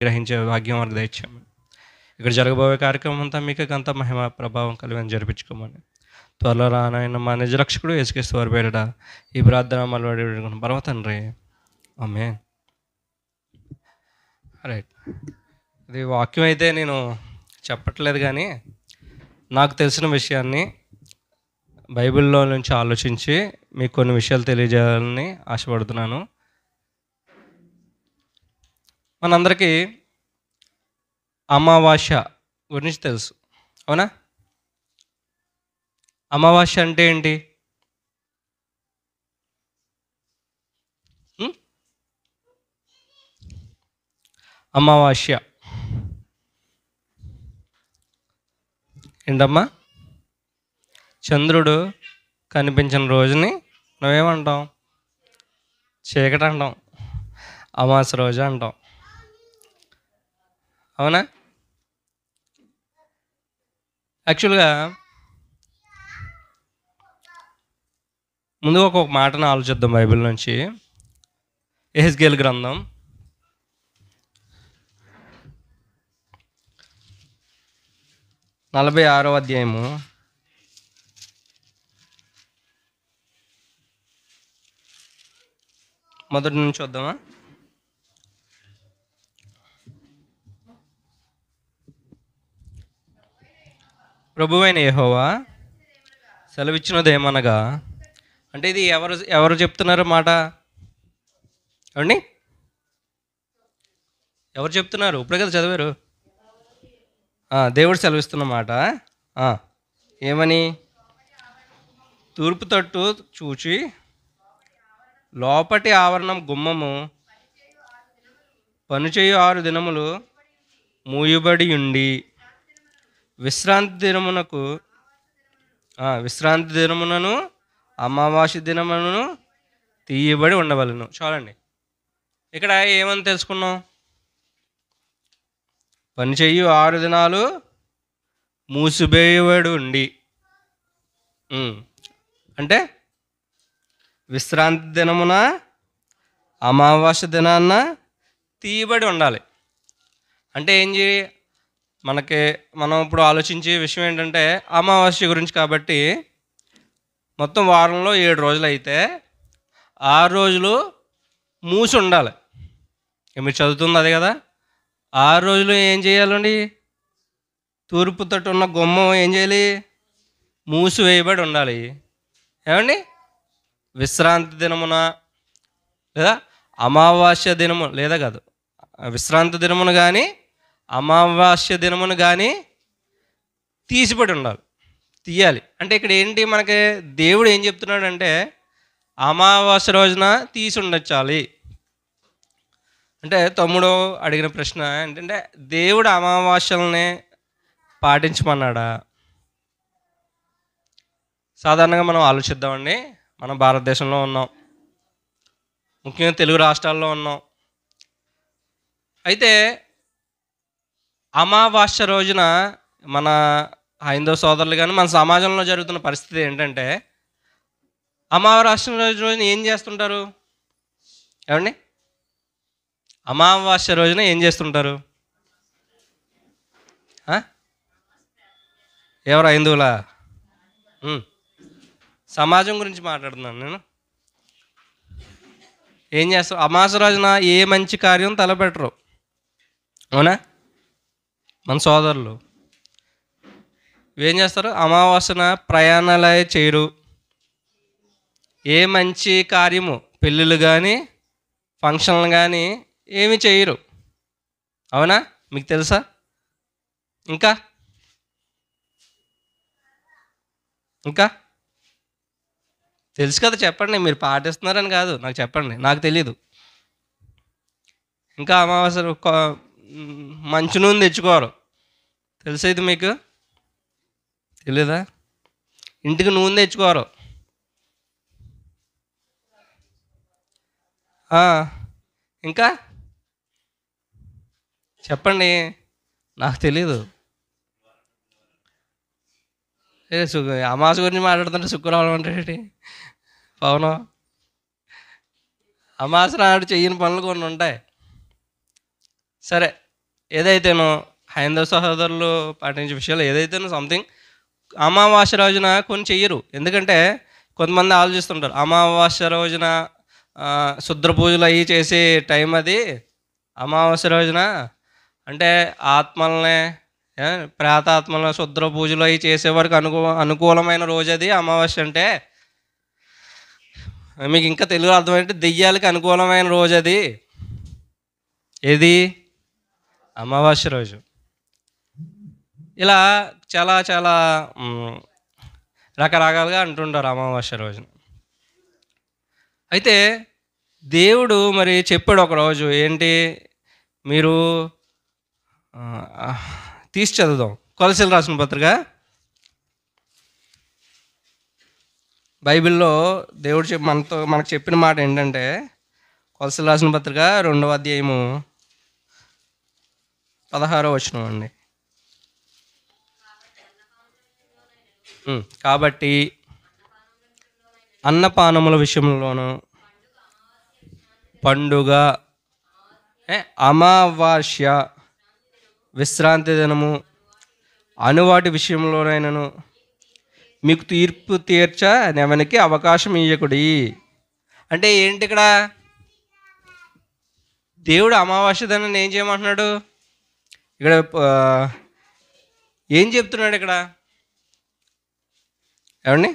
గ్రహించే భాగ్యం వారికి దయచేయమని. ఇక్కడ జరగబోయే కార్యక్రమం అంతా మీకు అంత మహిమ ప్రభావం కలిగి జరిపించుకోమని త్వరలో రానాయన మా నిజ రక్షకుడు యేసుక్రీస్తు వారి పేరిట ఈ ప్రార్థన మళ్ళీ పరమ తండ్రి ఆమేన్. రైట్, ఇది వాక్యం అయితే నేను చెప్పట్లేదు, కానీ నాకు తెలిసిన విషయాన్ని బైబిల్లో నుంచి ఆలోచించి మీకు కొన్ని విషయాలు తెలియజేయాలని ఆశపడుతున్నాను. మనందరికీ అమావాస్య గురించి తెలుసు, అవునా? అమావాస్య అంటే ఏంటి? అమావాస్య ఏంటమ్మా? చంద్రుడు కనిపించిన రోజుని నువ్వేమంటాం? చీకటి అంటాం, అమావాస్య రోజు అంటాం, అవునా? యాక్చువల్గా ముందు ఒక మాటను ఆలోచిద్దాం బైబిల్ నుంచి. యెహెజ్కేలు గ్రంథం 46వ అధ్యాయము 1 నుంచి చూద్దామా? ప్రభువైన యెహోవా సెలవిచ్చినదేమనగా, అంటే ఇది ఎవరు చెప్తున్నారు మాట? ఏమండి, ఎవరు చెప్తున్నారు? ఇప్పుడే కదా చదివారు. దేవుడు సెలవిస్తున్న మాట ఏమని? తూర్పు తట్టు చూచి లోపటి ఆవరణం గుమ్మము పనిచేయు 6 దినములు మూయబడి ఉండి విశ్రాంతి దినమునను అమావాస్య దినమునను తీయబడి ఉండవలను. చూడండి, ఇక్కడ ఏమని తెలుసుకున్నాం? పనిచేయు 6 దినాలు మూసివేయబడి ఉండి, అంటే విశ్రాంతి దినమున అమావాస్య దినాన్న తీయబడి ఉండాలి. అంటే ఏం చేయి, మనం ఇప్పుడు ఆలోచించే విషయం ఏంటంటే అమావాస్య గురించి. కాబట్టి మొత్తం వారంలో 7 రోజులు అయితే 6 రోజులు మూసి ఉండాలి. మీరు చదువుతుంది అదే కదా. 6 రోజులు ఏం చేయాలండి? తూర్పు తట్టు ఉన్న గుమ్మం ఏం చేయాలి? మూసివేయబడి ఉండాలి. ఏమండి, విశ్రాంతి దినమున లేదా అమావాస్య దినము లేదా కాదు, విశ్రాంతి దినమును కానీ అమావాస్య దినమును కానీ తీసిపడి ఉండాలి, తీయాలి. అంటే ఇక్కడ ఏంటి, మనకి దేవుడు ఏం చెప్తున్నాడంటే అమావాస్య రోజున తీసి ఉండొచ్చాలి. అంటే తమ్ముడు అడిగిన ప్రశ్న ఏంటంటే, దేవుడు అమావాస్యలనే పాటించమన్నాడా? సాధారణంగా మనం ఆలోచిద్దామండి. మనం భారతదేశంలో ఉన్నాం, ముఖ్యంగా తెలుగు రాష్ట్రాల్లో ఉన్నాం. అయితే అమావాస్య రోజున మన హైందవ సోదరులు కానీ మన సమాజంలో జరుగుతున్న పరిస్థితి ఏంటంటే, అమావాస్య రోజున ఏం చేస్తుంటారు? ఏమండి, అమావాస్య రోజున ఏం చేస్తుంటారు? ఎవరు హైందువులా? సమాజం గురించి మాట్లాడుతున్నాను నేను. ఏం చేస్తారు? అమావాస్య రోజున ఏ మంచి కార్యం తలపెట్టరు, అవునా? మన సోదరులు ఏం చేస్తారు? అమావాస్యన ప్రయాణాలు చేయరు, ఏ మంచి కార్యము పెళ్ళిళ్ళు కానీ ఫంక్షన్లు కానీ ఏమి చేయరు, అవునా? మీకు తెలుసా? ఇంకా తెలుసు కదా, చెప్పండి. మీరు పాటిస్తున్నారని కాదు, నాకు చెప్పండి, నాకు తెలీదు. ఇంకా అమావాస్య మంచి నూనె తెచ్చుకోరు, తెలుసా? ఇది మీకు తెలీదా? ఇంటికి నూనె తెచ్చుకోరు. ఇంకా చెప్పండి, నాకు తెలీదు. అమావాస్య గురించి మాట్లాడుతుంటే శుక్రవారం అంటే పవనం. అమావాస్య నాడు చెయ్యని పనులు కొన్ని ఉంటాయి. సరే, ఏదైతేనో హైందవ సహోదరులు పాటించే విషయాలు ఏదైతేనో సంథింగ్ అమావాస్య రోజున కొన్ని చెయ్యరు. ఎందుకంటే కొంతమంది ఆలోచిస్తుంటారు అమావాస్య రోజున శుద్ర పూజలు అవి చేసే టైం అది. అమావాస్య రోజున అంటే ఆత్మల్ని ప్రేతాత్మల శుద్ర పూజలు అవి చేసేవారికి అనుకూలమైన రోజు అది అమావాస్య అంటే. మీకు ఇంకా తెలుగు అర్థమైతే దెయ్యాలకి అనుకూలమైన రోజు అది. ఏది? అమావాస్య రోజు. ఇలా చాలా చాలా రకరకాలుగా అంటుంటారు అమావాస్య రోజున. అయితే దేవుడు మరి చెప్పాడు ఒకరోజు ఏంటి, మీరు తీసి చదువుదాం. కొలసీలు రాసిన పత్రిక, బైబిల్లో దేవుడు మనకు చెప్పిన మాట ఏంటంటే, కొలసీలు రాసిన పత్రిక 2వ అధ్యాయము 16వ వచనం అండి. కాబట్టి అన్నపానముల విషయంలోనూ పండుగ, అమావాస్య, విశ్రాంతి దినము అనువాటి విషయంలోనైనాను మీకు తీర్పు తీర్చనెవనికి అవకాశం ఇయ్యకుడి. అంటే ఏంటి ఇక్కడ? దేవుడు అమావాస్య దినాన్ని ఏం చేయమంటున్నాడు? ఇక్కడ ఏం చెప్తున్నాడు ఇక్కడ? ఏమండి,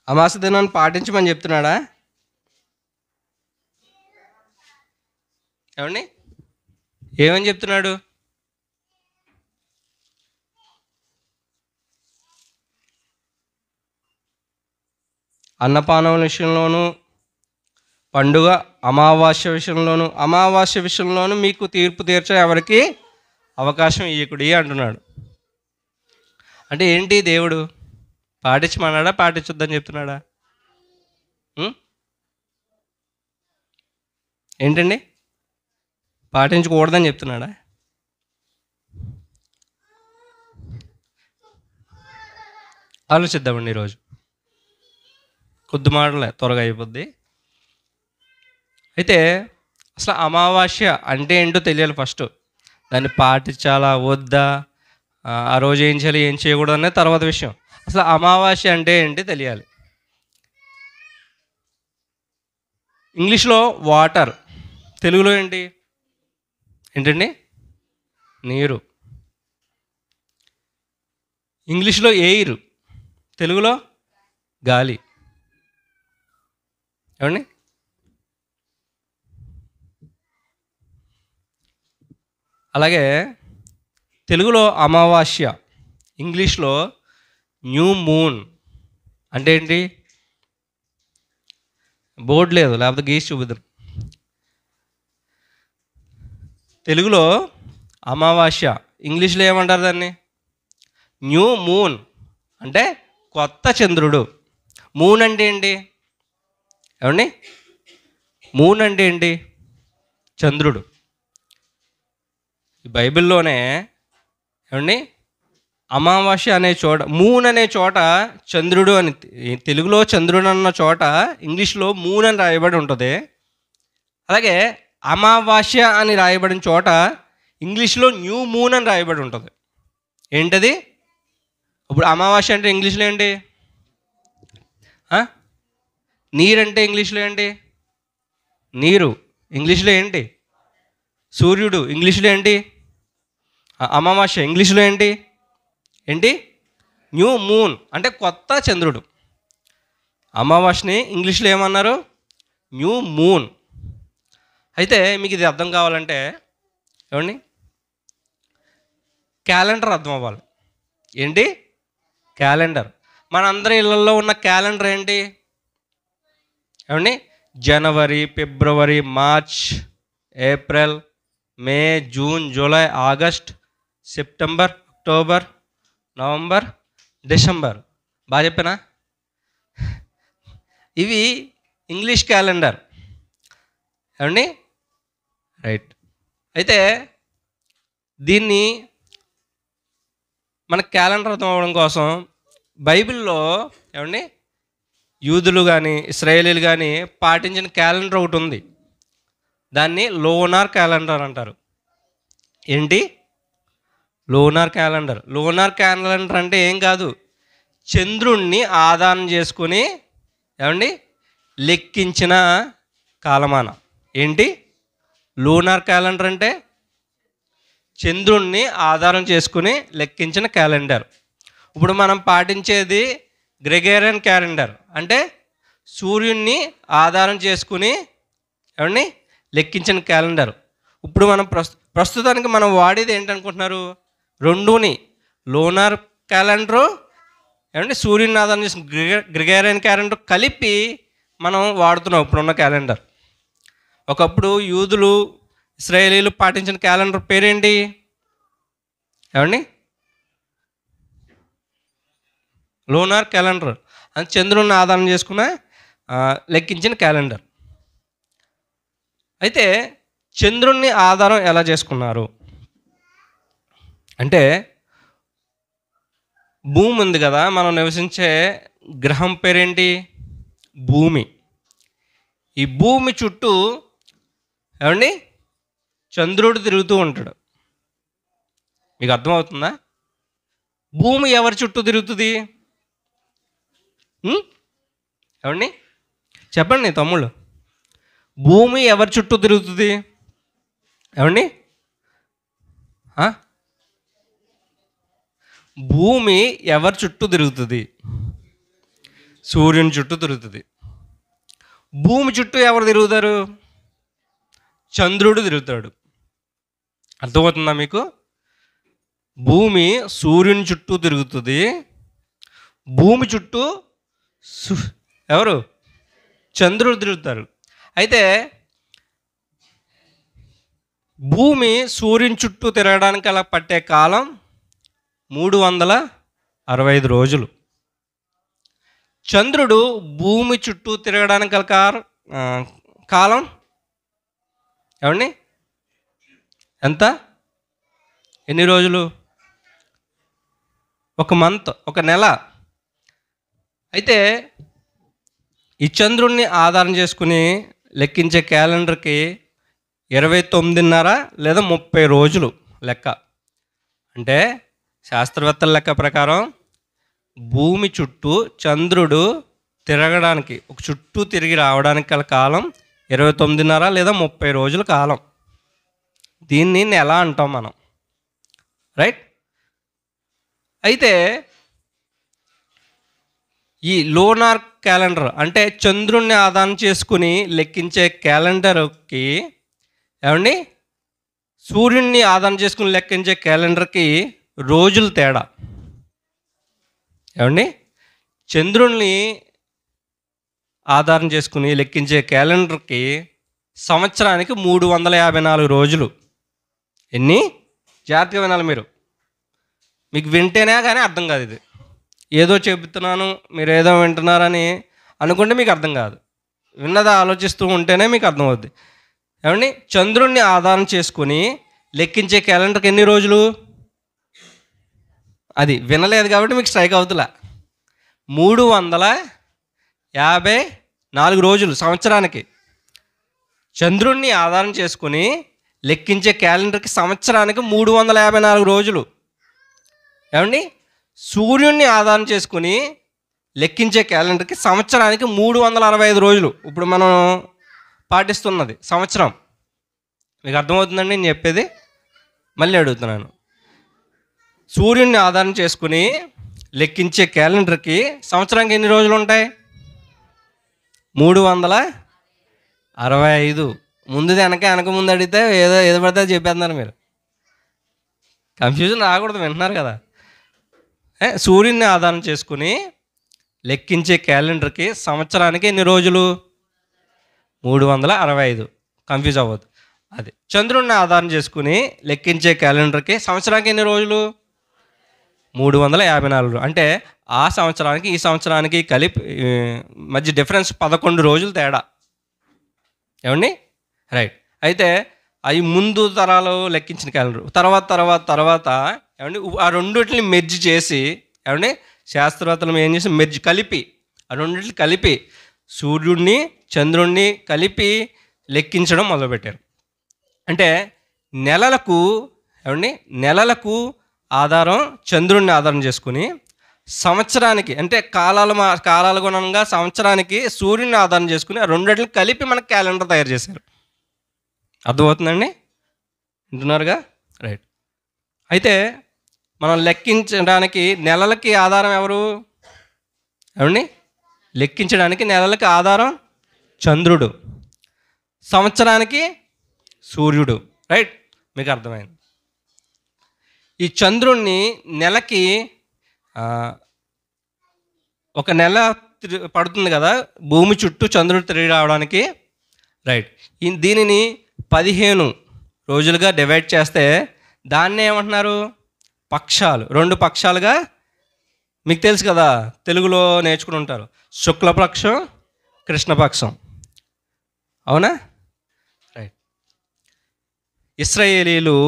అమావాస్య దినాన్ని పాటించమని చెప్తున్నాడా? ఏమండి, ఏమని చెప్తున్నాడు? అన్నపానముల విషయంలోనూ పండుగ అమావాస్య విషయంలోనూ మీకు తీర్పు తీర్చ ఎవరికి అవకాశం ఇయ్యకుడి అంటున్నాడు. అంటే ఏంటి? దేవుడు పాటించమన్నాడా, పాటించొద్దని చెప్తున్నాడా? ఏంటండి, పాటించకూడదని చెప్తున్నాడా? ఆలోచిద్దామండి ఈరోజు. కొద్ది మాటలే, త్వరగా అయిపోద్ది. అయితే అసలు అమావాస్య అంటే ఏంటో తెలియాలి ఫస్ట్. దాన్ని పాటించాలా వద్దా, ఆ రోజు ఏం చేయాలి ఏం చేయకూడదు అనేది తర్వాత విషయం. అసలు అమావాస్య అంటే ఏంటి తెలియాలి. ఇంగ్లీష్లో వాటర్, తెలుగులో ఏంటండి? నీరు. ఇంగ్లీష్లో ఎయిర్, తెలుగులో గాలి. ఏమండి, అలాగే తెలుగులో అమావాస్య, ఇంగ్లీష్లో న్యూ మూన్. అంటే ఏంటి? బోర్డు లేదు, లేకపోతే గీసి చూపిద్దాం. తెలుగులో అమావాస్య, ఇంగ్లీష్లో ఏమంటారు దాన్ని? New moon. అంటే కొత్త చంద్రుడు. మూన్ అంటే ఏంటి? ఏమండి, మూన్ అంటే ఏంటి? చంద్రుడు. బైబిల్లోనే ఏమండి అమావాస్య అనే చోట, మూన్ అనే చోట చంద్రుడు అని, తెలుగులో చంద్రుడు అన్న చోట ఇంగ్లీష్లో మూన్ అని రాయబడి ఉంటుంది. అలాగే అమావాస్య అని రాయబడిన చోట ఇంగ్లీష్లో న్యూ మూన్ అని రాయబడి ఉంటుంది. ఏంటది? ఇప్పుడు అమావాస్య అంటే ఇంగ్లీష్లో ఏంటి? నీరంటే ఇంగ్లీష్లో ఏంటి? నీరు. ఇంగ్లీష్లో ఏంటి? సూర్యుడు. ఇంగ్లీష్లో ఏంటి? అమావాస్య. ఇంగ్లీష్లో ఏంటి? New moon. అంటే కొత్త చంద్రుడు. అమావాస్యని ఇంగ్లీష్లో ఏమన్నారు? New moon. అయితే మీకు ఇది అర్థం కావాలంటే ఏమండి, క్యాలెండర్ అర్థం అవ్వాలి. ఏంటి? క్యాలెండర్. మనందరి ఇళ్ళల్లో ఉన్న క్యాలెండర్ ఏంటి? ఏమండి, జనవరి, ఫిబ్రవరి, March, April, May, June, July, August, September, October, November, December. బాగా చెప్పానా? ఇవి ఇంగ్లీష్ క్యాలెండర్. ఏమండి, రైట్. అయితే దీన్ని మన క్యాలెండర్ అర్థం అవ్వడం కోసం బైబిల్లో ఏమండి యూదులు కానీ ఇశ్రాయేలీలు కానీ పాటించిన క్యాలెండర్ ఒకటి ఉంది. దాన్ని లోనార్ క్యాలెండర్ అంటారు. ఏంటి? Lunar calendar. లోనార్ క్యాలెండర్ అంటే ఏం కాదు, చంద్రుణ్ణి ఆధారం చేసుకుని ఏమండి లెక్కించిన కాలమాన. ఏంటి లూనార్ క్యాలెండర్ అంటే? చంద్రుణ్ణి ఆధారం చేసుకుని లెక్కించిన క్యాలెండర్. ఇప్పుడు మనం పాటించేది గ్రెగేరియన్ క్యాలెండర్, అంటే సూర్యుడిని ఆధారం చేసుకుని ఏమండి లెక్కించిన క్యాలెండర్. ఇప్పుడు మనం ప్రస్తుతానికి మనం వాడేది ఏంటనుకుంటున్నారు? రెండుని, లోనార్ క్యాలెండరు ఏమంటే సూర్యుని ఆధారం చేసిన గ్రెగేరియన్ క్యాలెండర్ కలిపి మనం వాడుతున్నాం ఇప్పుడున్న క్యాలెండర్. ఒకప్పుడు యూదులు ఇశ్రాయేలీలు పాటించిన క్యాలెండర్ పేరేంటి ఏమండి? Lunar calendar. అది చంద్రుని ఆధారం చేసుకున్న లెక్కించిన క్యాలెండర్. అయితే చంద్రుణ్ణి ఆధారం ఎలా చేసుకున్నారు అంటే, భూమి ఉంది కదా, మనం నివసించే గ్రహం పేరేంటి? భూమి. ఈ భూమి చుట్టూ ఏమండి చంద్రుడు తిరుగుతూ ఉంటాడు. మీకు అర్థమవుతుందా? భూమి ఎవరి చుట్టూ తిరుగుతుంది ఏమండి? చెప్పండి తమ్ముళ్ళు, భూమి ఎవరి చుట్టూ తిరుగుతుంది ఏమండి? భూమి ఎవరి చుట్టూ తిరుగుతుంది? సూర్యుని చుట్టూ తిరుగుతుంది. భూమి చుట్టూ ఎవరు తిరుగుతారు? చంద్రుడు తిరుగుతాడు. అర్థమవుతుందా మీకు? భూమి సూర్యుని చుట్టూ తిరుగుతుంది, భూమి చుట్టూ ఎవరు? చంద్రుడు తిరుగుతారు. అయితే భూమి సూర్యుని చుట్టూ తిరగడానికి అలా పట్టే కాలం 365 రోజులు. చంద్రుడు భూమి చుట్టూ తిరగడానికి గల కాలం ఏమండి ఎంత? ఎన్ని రోజులు? ఒక మంత్, ఒక నెల. అయితే ఈ చంద్రుడిని ఆధారం చేసుకుని లెక్కించే క్యాలెండర్కి 29.5 లేదా 30 రోజులు లెక్క. అంటే శాస్త్రవేత్తల లెక్క ప్రకారం భూమి చుట్టూ చంద్రుడు తిరగడానికి, ఒక చుట్టూ తిరిగి రావడానికి గల కాలం 29.5 లేదా 30 రోజుల కాలం. దీన్ని నెల అంటాం మనం, రైట్? అయితే ఈ లోనార్ క్యాలెండర్ అంటే చంద్రుణ్ణి ఆధారం చేసుకుని లెక్కించే క్యాలెండర్కి ఏమండి సూర్యుడిని ఆధారం చేసుకుని లెక్కించే క్యాలెండర్కి రోజులు తేడా. ఏమండి చంద్రుణ్ణి ఆధారం చేసుకుని లెక్కించే క్యాలెండర్కి సంవత్సరానికి 354 రోజులు. ఎన్ని? జాగ్రత్తగా వినాలి మీరు. మీకు వింటేనే కానీ అర్థం కాదు. ఇది ఏదో చెబుతున్నాను మీరు ఏదో వింటున్నారని అనుకుంటే మీకు అర్థం కాదు. విన్నది ఆలోచిస్తూ ఉంటేనే మీకు అర్థమవుద్ది. ఏమండి చంద్రుణ్ణి ఆధారం చేసుకుని లెక్కించే క్యాలెండర్కి ఎన్ని రోజులు? అది వినలేదు కాబట్టి మీకు స్ట్రైక్ అవుతులా. 354 రోజులు సంవత్సరానికి. చంద్రుణ్ణి ఆధారం చేసుకుని లెక్కించే క్యాలెండర్కి సంవత్సరానికి 354 రోజులు. ఏమండి సూర్యుడిని ఆధారం చేసుకుని లెక్కించే క్యాలెండర్కి సంవత్సరానికి 365 రోజులు. ఇప్పుడు మనం పాటిస్తున్నది సంవత్సరం. మీకు అర్థమవుతుందండి నేను చెప్పేది? మళ్ళీ అడుగుతున్నాను. సూర్యుడిని ఆధారం చేసుకుని లెక్కించే క్యాలెండర్కి సంవత్సరానికి ఎన్ని రోజులు ఉంటాయి? 365. ముందు వెనక ముందు అడిగితే ఏదో పడితే చెప్పేస్తున్నారు మీరు. కన్ఫ్యూజన్ రాకూడదు, వింటున్నారు కదా. సూర్యుడిని ఆధారం చేసుకుని లెక్కించే క్యాలెండర్కి సంవత్సరానికి ఎన్ని రోజులు? 365. కన్ఫ్యూజ్ అవ్వద్దు. అది చంద్రుడిని ఆధారం చేసుకుని లెక్కించే క్యాలెండర్కి సంవత్సరానికి ఎన్ని రోజులు? 354. అంటే ఆ సంవత్సరానికి ఈ సంవత్సరానికి కలిపి మధ్య డిఫరెన్స్ 11 రోజులు తేడా. ఏమండి రైట్. అయితే అవి ముందు తరాలు లెక్కించిన క్యాలెండర్, తర్వాత ఏమండి ఆ రెండింటిని మెర్జ్ చేసి ఏమండి శాస్త్రవేత్తలు ఏం చేసి మెర్జ్ కలిపి ఆ రెండింటిని కలిపి సూర్యుడిని చంద్రుడిని కలిపి లెక్కించడం మొదలుపెట్టారు. అంటే నెలలకు ఏమండి నెలలకు ఆధారం చంద్రుడిని ఆధారం చేసుకుని, సంవత్సరానికి అంటే కాలాల గుణంగా సంవత్సరానికి సూర్యుని ఆధారం చేసుకుని ఆ రెండింటిని కలిపి మనకు క్యాలెండర్ తయారు చేశారు. అర్థమవుతుందండి? వింటున్నారుగా? రైట్. అయితే మనం లెక్కించడానికి నెలలకి ఆధారం ఎవరు? ఏమండి లెక్కించడానికి నెలలకి ఆధారం చంద్రుడు, సంవత్సరానికి సూర్యుడు. రైట్, మీకు అర్థమైంది. ఈ చంద్రుణ్ణి నెలకి ఒక నెల పడుతుంది కదా భూమి చుట్టూ చంద్రుడు తిరిగి రావడానికి. రైట్, దీనిని 15 రోజులుగా డివైడ్ చేస్తే దాన్ని ఏమంటున్నారు? పక్షాలు. 2 పక్షాలుగా మీకు తెలుసు కదా, తెలుగులో నేర్చుకుని ఉంటారు. శుక్లపక్షం, కృష్ణపక్షం. అవునా? రైట్. ఇశ్రాయేలీలు,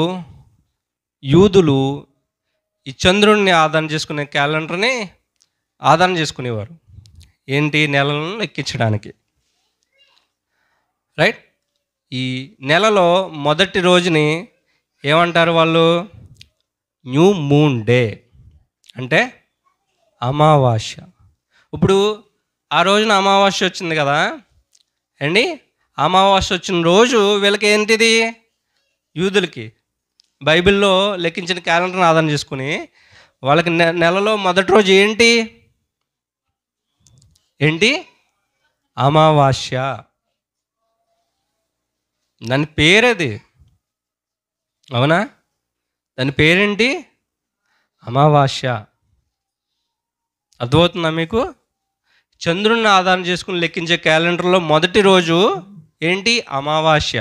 యూదులు ఈ చంద్రుడిని ఆధారం చేసుకునే క్యాలెండర్ని ఆధారం చేసుకునేవారు. ఏంటి? నెలలను లెక్కించడానికి. రైట్. ఈ నెలలో మొదటి రోజుని ఏమంటారు వాళ్ళు? న్యూ మూన్ డే, అంటే అమావాస్య. ఇప్పుడు ఆ రోజున అమావాస్య వచ్చింది కదా అండి. అమావాస్య వచ్చిన రోజు వీళ్ళకి ఏంటిది? యూదులకి బైబిల్లో లెక్కించిన క్యాలెండర్ని ఆధారం చేసుకుని వాళ్ళకి నెలలో మొదటి రోజు ఏంటి? అమావాస్య. దాని పేరేది. అవునా? దాని పేరేంటి? అమావాస్య. అర్థమవుతుందా మీకు? చంద్రుడిని ఆధారం చేసుకుని లెక్కించే క్యాలెండర్లో మొదటి రోజు ఏంటి? అమావాస్య.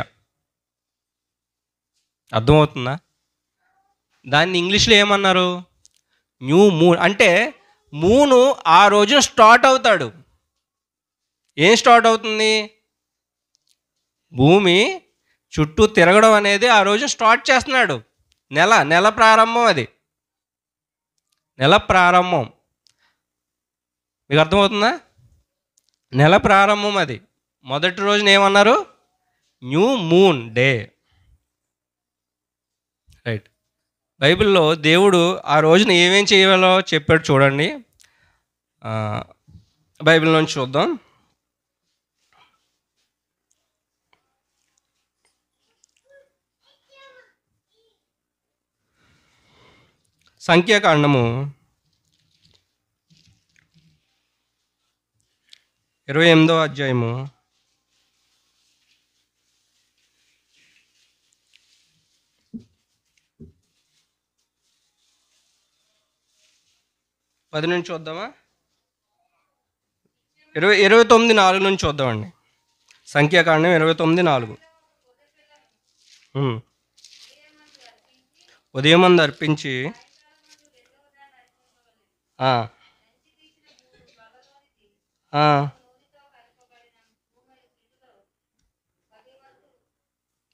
అర్థమవుతుందా? దాన్ని ఇంగ్లీష్లో ఏమన్నారు? New moon. అంటే మూను ఆ రోజున స్టార్ట్ అవుతాడు. ఏం స్టార్ట్ అవుతుంది? భూమి చుట్టూ తిరగడం అనేది ఆ రోజు స్టార్ట్ చేస్తున్నాడు. నెల ప్రారంభం. అది నెల ప్రారంభం. మీకు అర్థమవుతుందా? నెల ప్రారంభం. అది మొదటి రోజున ఏమన్నారు? New moon day. రైట్. బైబిల్లో దేవుడు ఆ రోజున ఏమేం చేయాలో చెప్పాడు చూడండి. బైబిల్ నుంచి చూద్దాం. సంఖ్యాకాండము 28వ అధ్యాయము 10 నుంచి చూద్దామా? 29:4 నుంచి చూద్దామండి. సంఖ్యాకాండం 29:4. ఉదయమందు అర్పించి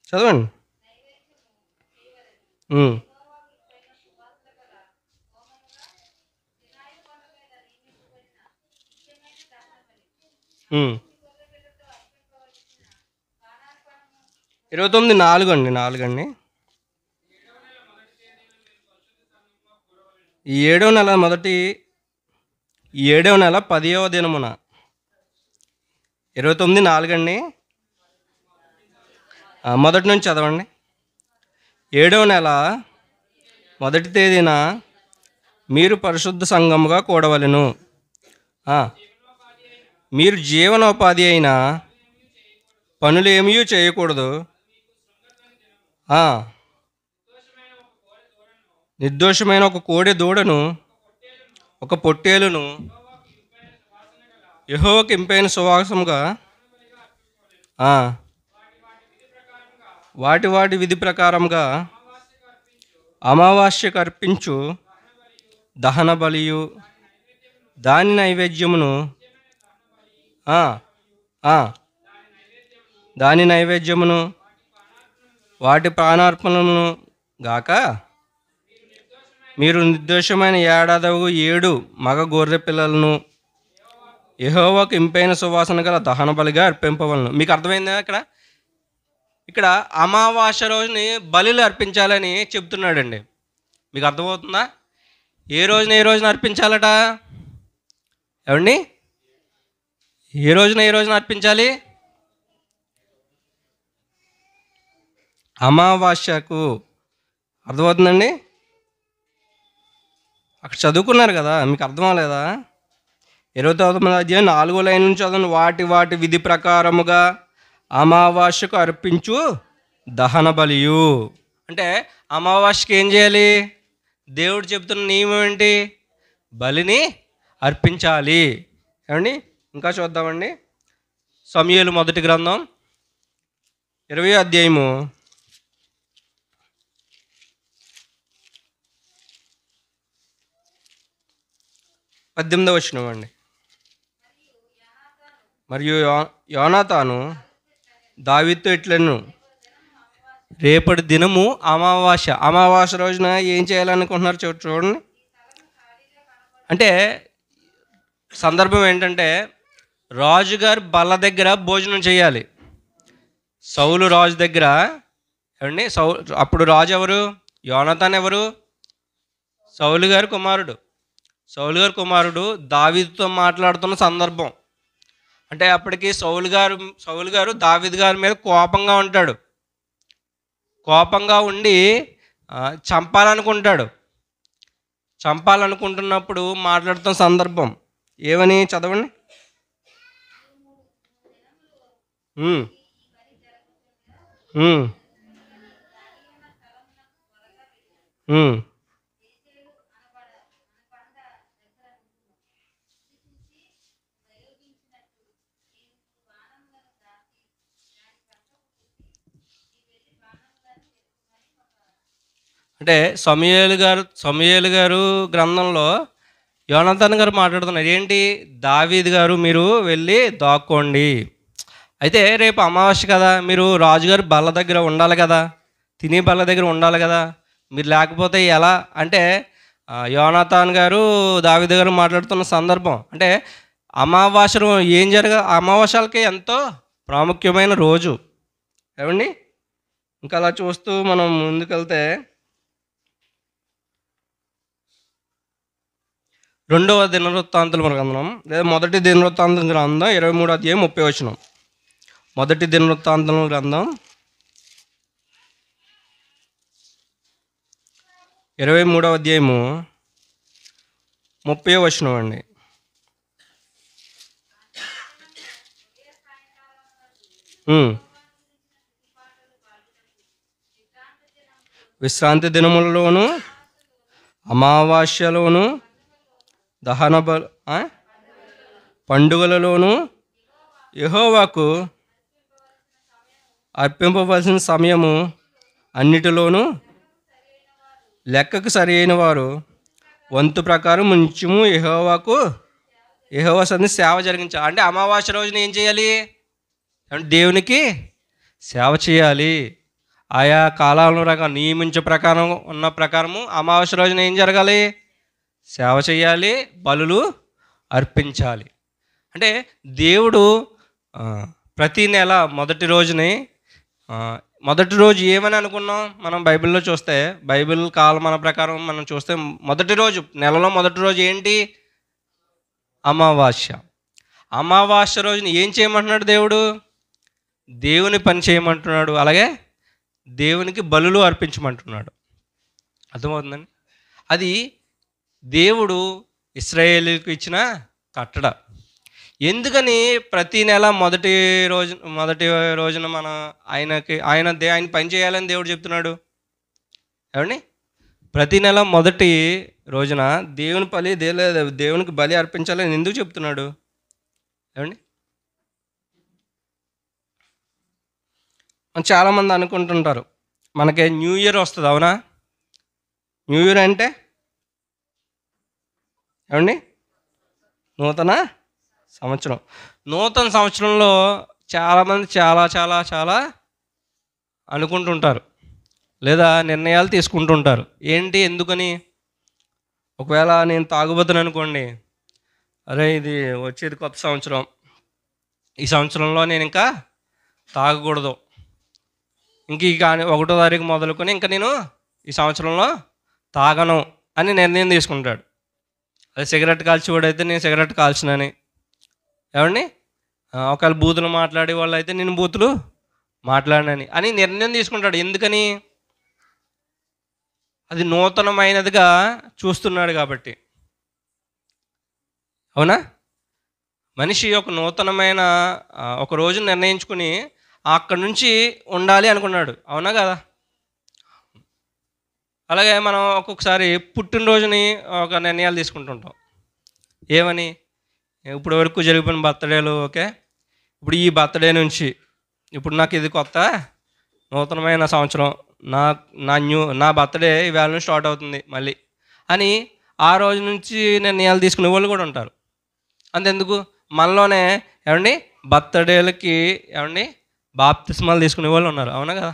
చదవండి. ఇరవై 29:4 అండి. ఈ 7వ నెల 10వ దినమున 29:4 అండి. మొదటి నుంచి చదవండి. 7వ నెల మొదటి తేదీన మీరు పరిశుద్ధ సంఘముగా కూడవలెను. మీరు జీవనోపాధి అయిన పనులు ఏమీ చేయకూడదు. నిర్దోషమైన ఒక కోడె దూడను, ఒక పొట్టేలును యెహోవాకు ఇంపైన సువాసముగా వాటి విధి ప్రకారంగా అమావాస్యకు అర్పించు దహన బలియు దాని నైవేద్యమును వాటి ప్రాణార్పణమును గాక మీరు నిర్దోషమైన ఏడాదవు 7 మగ గొర్రె పిల్లలను యెహోవాకు ఇంపైన సువాసన గల దహన బలిగా అర్పింపవలను. మీకు అర్థమైందా? ఇక్కడ ఇక్కడ అమావాస్య రోజుని బలులు అర్పించాలని చెప్తున్నాడండి. మీకు అర్థమవుతుందా? ఏ రోజున అర్పించాలట? ఏమండి? ఏ రోజున అర్పించాలి? అమావాస్యకు. అర్థమవుతుందండి? అక్కడ చదువుకున్నారు కదా, మీకు అర్థం అవ్వలేదా? 29వ అధ్యాయం 4వ లైన్ నుంచి చదవండి. వాటి విధి ప్రకారముగా అమావాస్యకు అర్పించు దహన బలియు. అంటే అమావాస్యకి ఏం చేయాలి? దేవుడు చెప్తున్న నియమం ఏంటి? బలిని అర్పించాలి. ఏమండి? ఇంకా చూద్దామండి. సమూయేలు మొదటి గ్రంథం 20వ అధ్యాయము 18వ వచనం అండి. మరియు యోనాతాను దావీదుతో ఇట్లనెను, రేపటి దినము అమావాస్య రోజున ఏం చేయాలనుకుంటున్నారు చూడండి. అంటే సందర్భం ఏంటంటే, రాజుగారు బల్ల దగ్గర భోజనం చేయాలి. సౌలు రాజు దగ్గర. ఏమండి? అప్పుడు రాజు ఎవరు? యోనాతాన్ ఎవరు? సౌలు గారి కుమారుడు దావీదుతో మాట్లాడుతున్న సందర్భం. అంటే అప్పటికి సౌలు గారు దావీదు గారి మీద కోపంగా ఉంటాడు. కోపంగా ఉండి చంపాలనుకుంటున్నప్పుడు మాట్లాడుతున్న సందర్భం. ఏమని చదవండి. అంటే సమూయేలు గారు గ్రంథంలో యోనాతాన్ గారు మాట్లాడుతున్నారు. ఏంటి? దావీదు గారు మీరు వెళ్ళి దాక్కోండి. అయితే రేపు అమావాస్య కదా, మీరు రాజుగారు బల్ల దగ్గర ఉండాలి కదా, తినే బల్ల దగ్గర ఉండాలి కదా, మీరు లేకపోతే ఎలా అంటే యోనాతాన్ గారు దావీదు గారు మాట్లాడుతున్న సందర్భం. అంటే అమావాస్య అమావాస్యలకి ఎంతో ప్రాముఖ్యమైన రోజు. ఏమండి? ఇంకా అలా చూస్తూ మనం ముందుకెళ్తే 2వ దినవృత్తాంతముల గ్రంథం లేదా మొదటి దినవృత్తాంతం గ్రంథం 23వ అధ్యాయం 30వ వచనం. మొదటి దినవృత్తాంతముల గ్రంథం 23వ అధ్యాయము 30వ వచనం అండి. విశ్రాంతి దినములలోను అమావాస్యలోను దహన పండుగలలోను యెహోవాకు అర్పింపవలసిన సమయము అన్నిటిలోనూ లెక్కకు సరి అయిన వారు వంతు ప్రకారం ముంచుము యెహోవా సన్నిధిని సేవ జరిగించాలి. అంటే అమావాస్య రోజున ఏం చేయాలి? అంటే దేవునికి సేవ చేయాలి. ఆయా కాలాల నియమించే ప్రకారము అమావాస్య రోజున ఏం జరగాలి? సేవ చేయాలి, బలులు అర్పించాలి. అంటే దేవుడు ప్రతి నెల మొదటి రోజు ఏమని అనుకున్నాం మనం బైబిల్లో చూస్తే, బైబిల్ కాలమాన ప్రకారం మనం చూస్తే నెలలో మొదటి రోజు ఏంటి? అమావాస్య రోజున ఏం చేయమంటున్నాడు దేవుడు? దేవుని పని చేయమంటున్నాడు. అలాగే దేవునికి బలులు అర్పించమంటున్నాడు. అర్థమవుతుందండి? అది దేవుడు ఇశ్రాయేలుకు ఇచ్చిన కట్టడ. ఎందుకని ప్రతి నెల మొదటి రోజున మనం ఆయన పని చేయాలని దేవుడు చెప్తున్నాడు? ఏమండి? ప్రతి నెల మొదటి రోజున దేవునికి బలి అర్పించాలని ఎందుకు చెప్తున్నాడు? ఏమండి? చాలామంది అనుకుంటుంటారు మనకి న్యూ ఇయర్ వస్తుంది. అవునా? న్యూ ఇయర్ అంటే ఏమండి? నూతన సంవత్సరంలో చాలామంది చాలా చాలా చాలా అనుకుంటుంటారు, లేదా నిర్ణయాలు తీసుకుంటుంటారు. ఏంటి? ఎందుకని? ఒకవేళ నేను తాగుబోతును అనుకోండి, అరే ఇది వచ్చేది కొత్త సంవత్సరం, ఈ సంవత్సరంలో నేను ఇంకా తాగకూడదు, ఇంక ఇక 1వ తారీఖు మొదలుకొని ఇంకా నేను ఈ సంవత్సరంలో తాగను అని నిర్ణయం తీసుకుంటాడు. అదే సిగరెట్ కాల్చేవాడైతే నేను సిగరెట్ కాల్చినని, ఏమండి ఒకవేళ బూతులు మాట్లాడే వాళ్ళు అయితే నేను బూతులు మాట్లాడినని అని నిర్ణయం తీసుకుంటాడు. ఎందుకని? అది నూతనమైనదిగా చూస్తున్నాడు కాబట్టి. అవునా? మనిషి ఒక నూతనమైన ఒక రోజు నిర్ణయించుకుని అక్కడి నుంచి ఉండాలి అనుకున్నాడు. అవునా కదా? అలాగే మనం ఒక్కొక్కసారి పుట్టినరోజుని ఒక నిర్ణయాలు తీసుకుంటుంటాం. ఏమని? ఇప్పుడు వరకు జరిగిపోయిన బర్త్డేలు ఓకే, ఇప్పుడు ఈ బర్త్డే నుంచి ఇప్పుడు నాకు ఇది కొత్త నూతనమైన సంవత్సరం, నా బర్త్డే ఈవేళ నుంచి స్టార్ట్ అవుతుంది మళ్ళీ అని ఆ రోజు నుంచి నిర్ణయాలు తీసుకునే వాళ్ళు కూడా ఉంటారు. అంతెందుకు, మనలోనే ఏమండి బర్త్డేలకి ఏమండి బాప్తిస్మాలు తీసుకునే వాళ్ళు ఉన్నారు. అవునా కదా?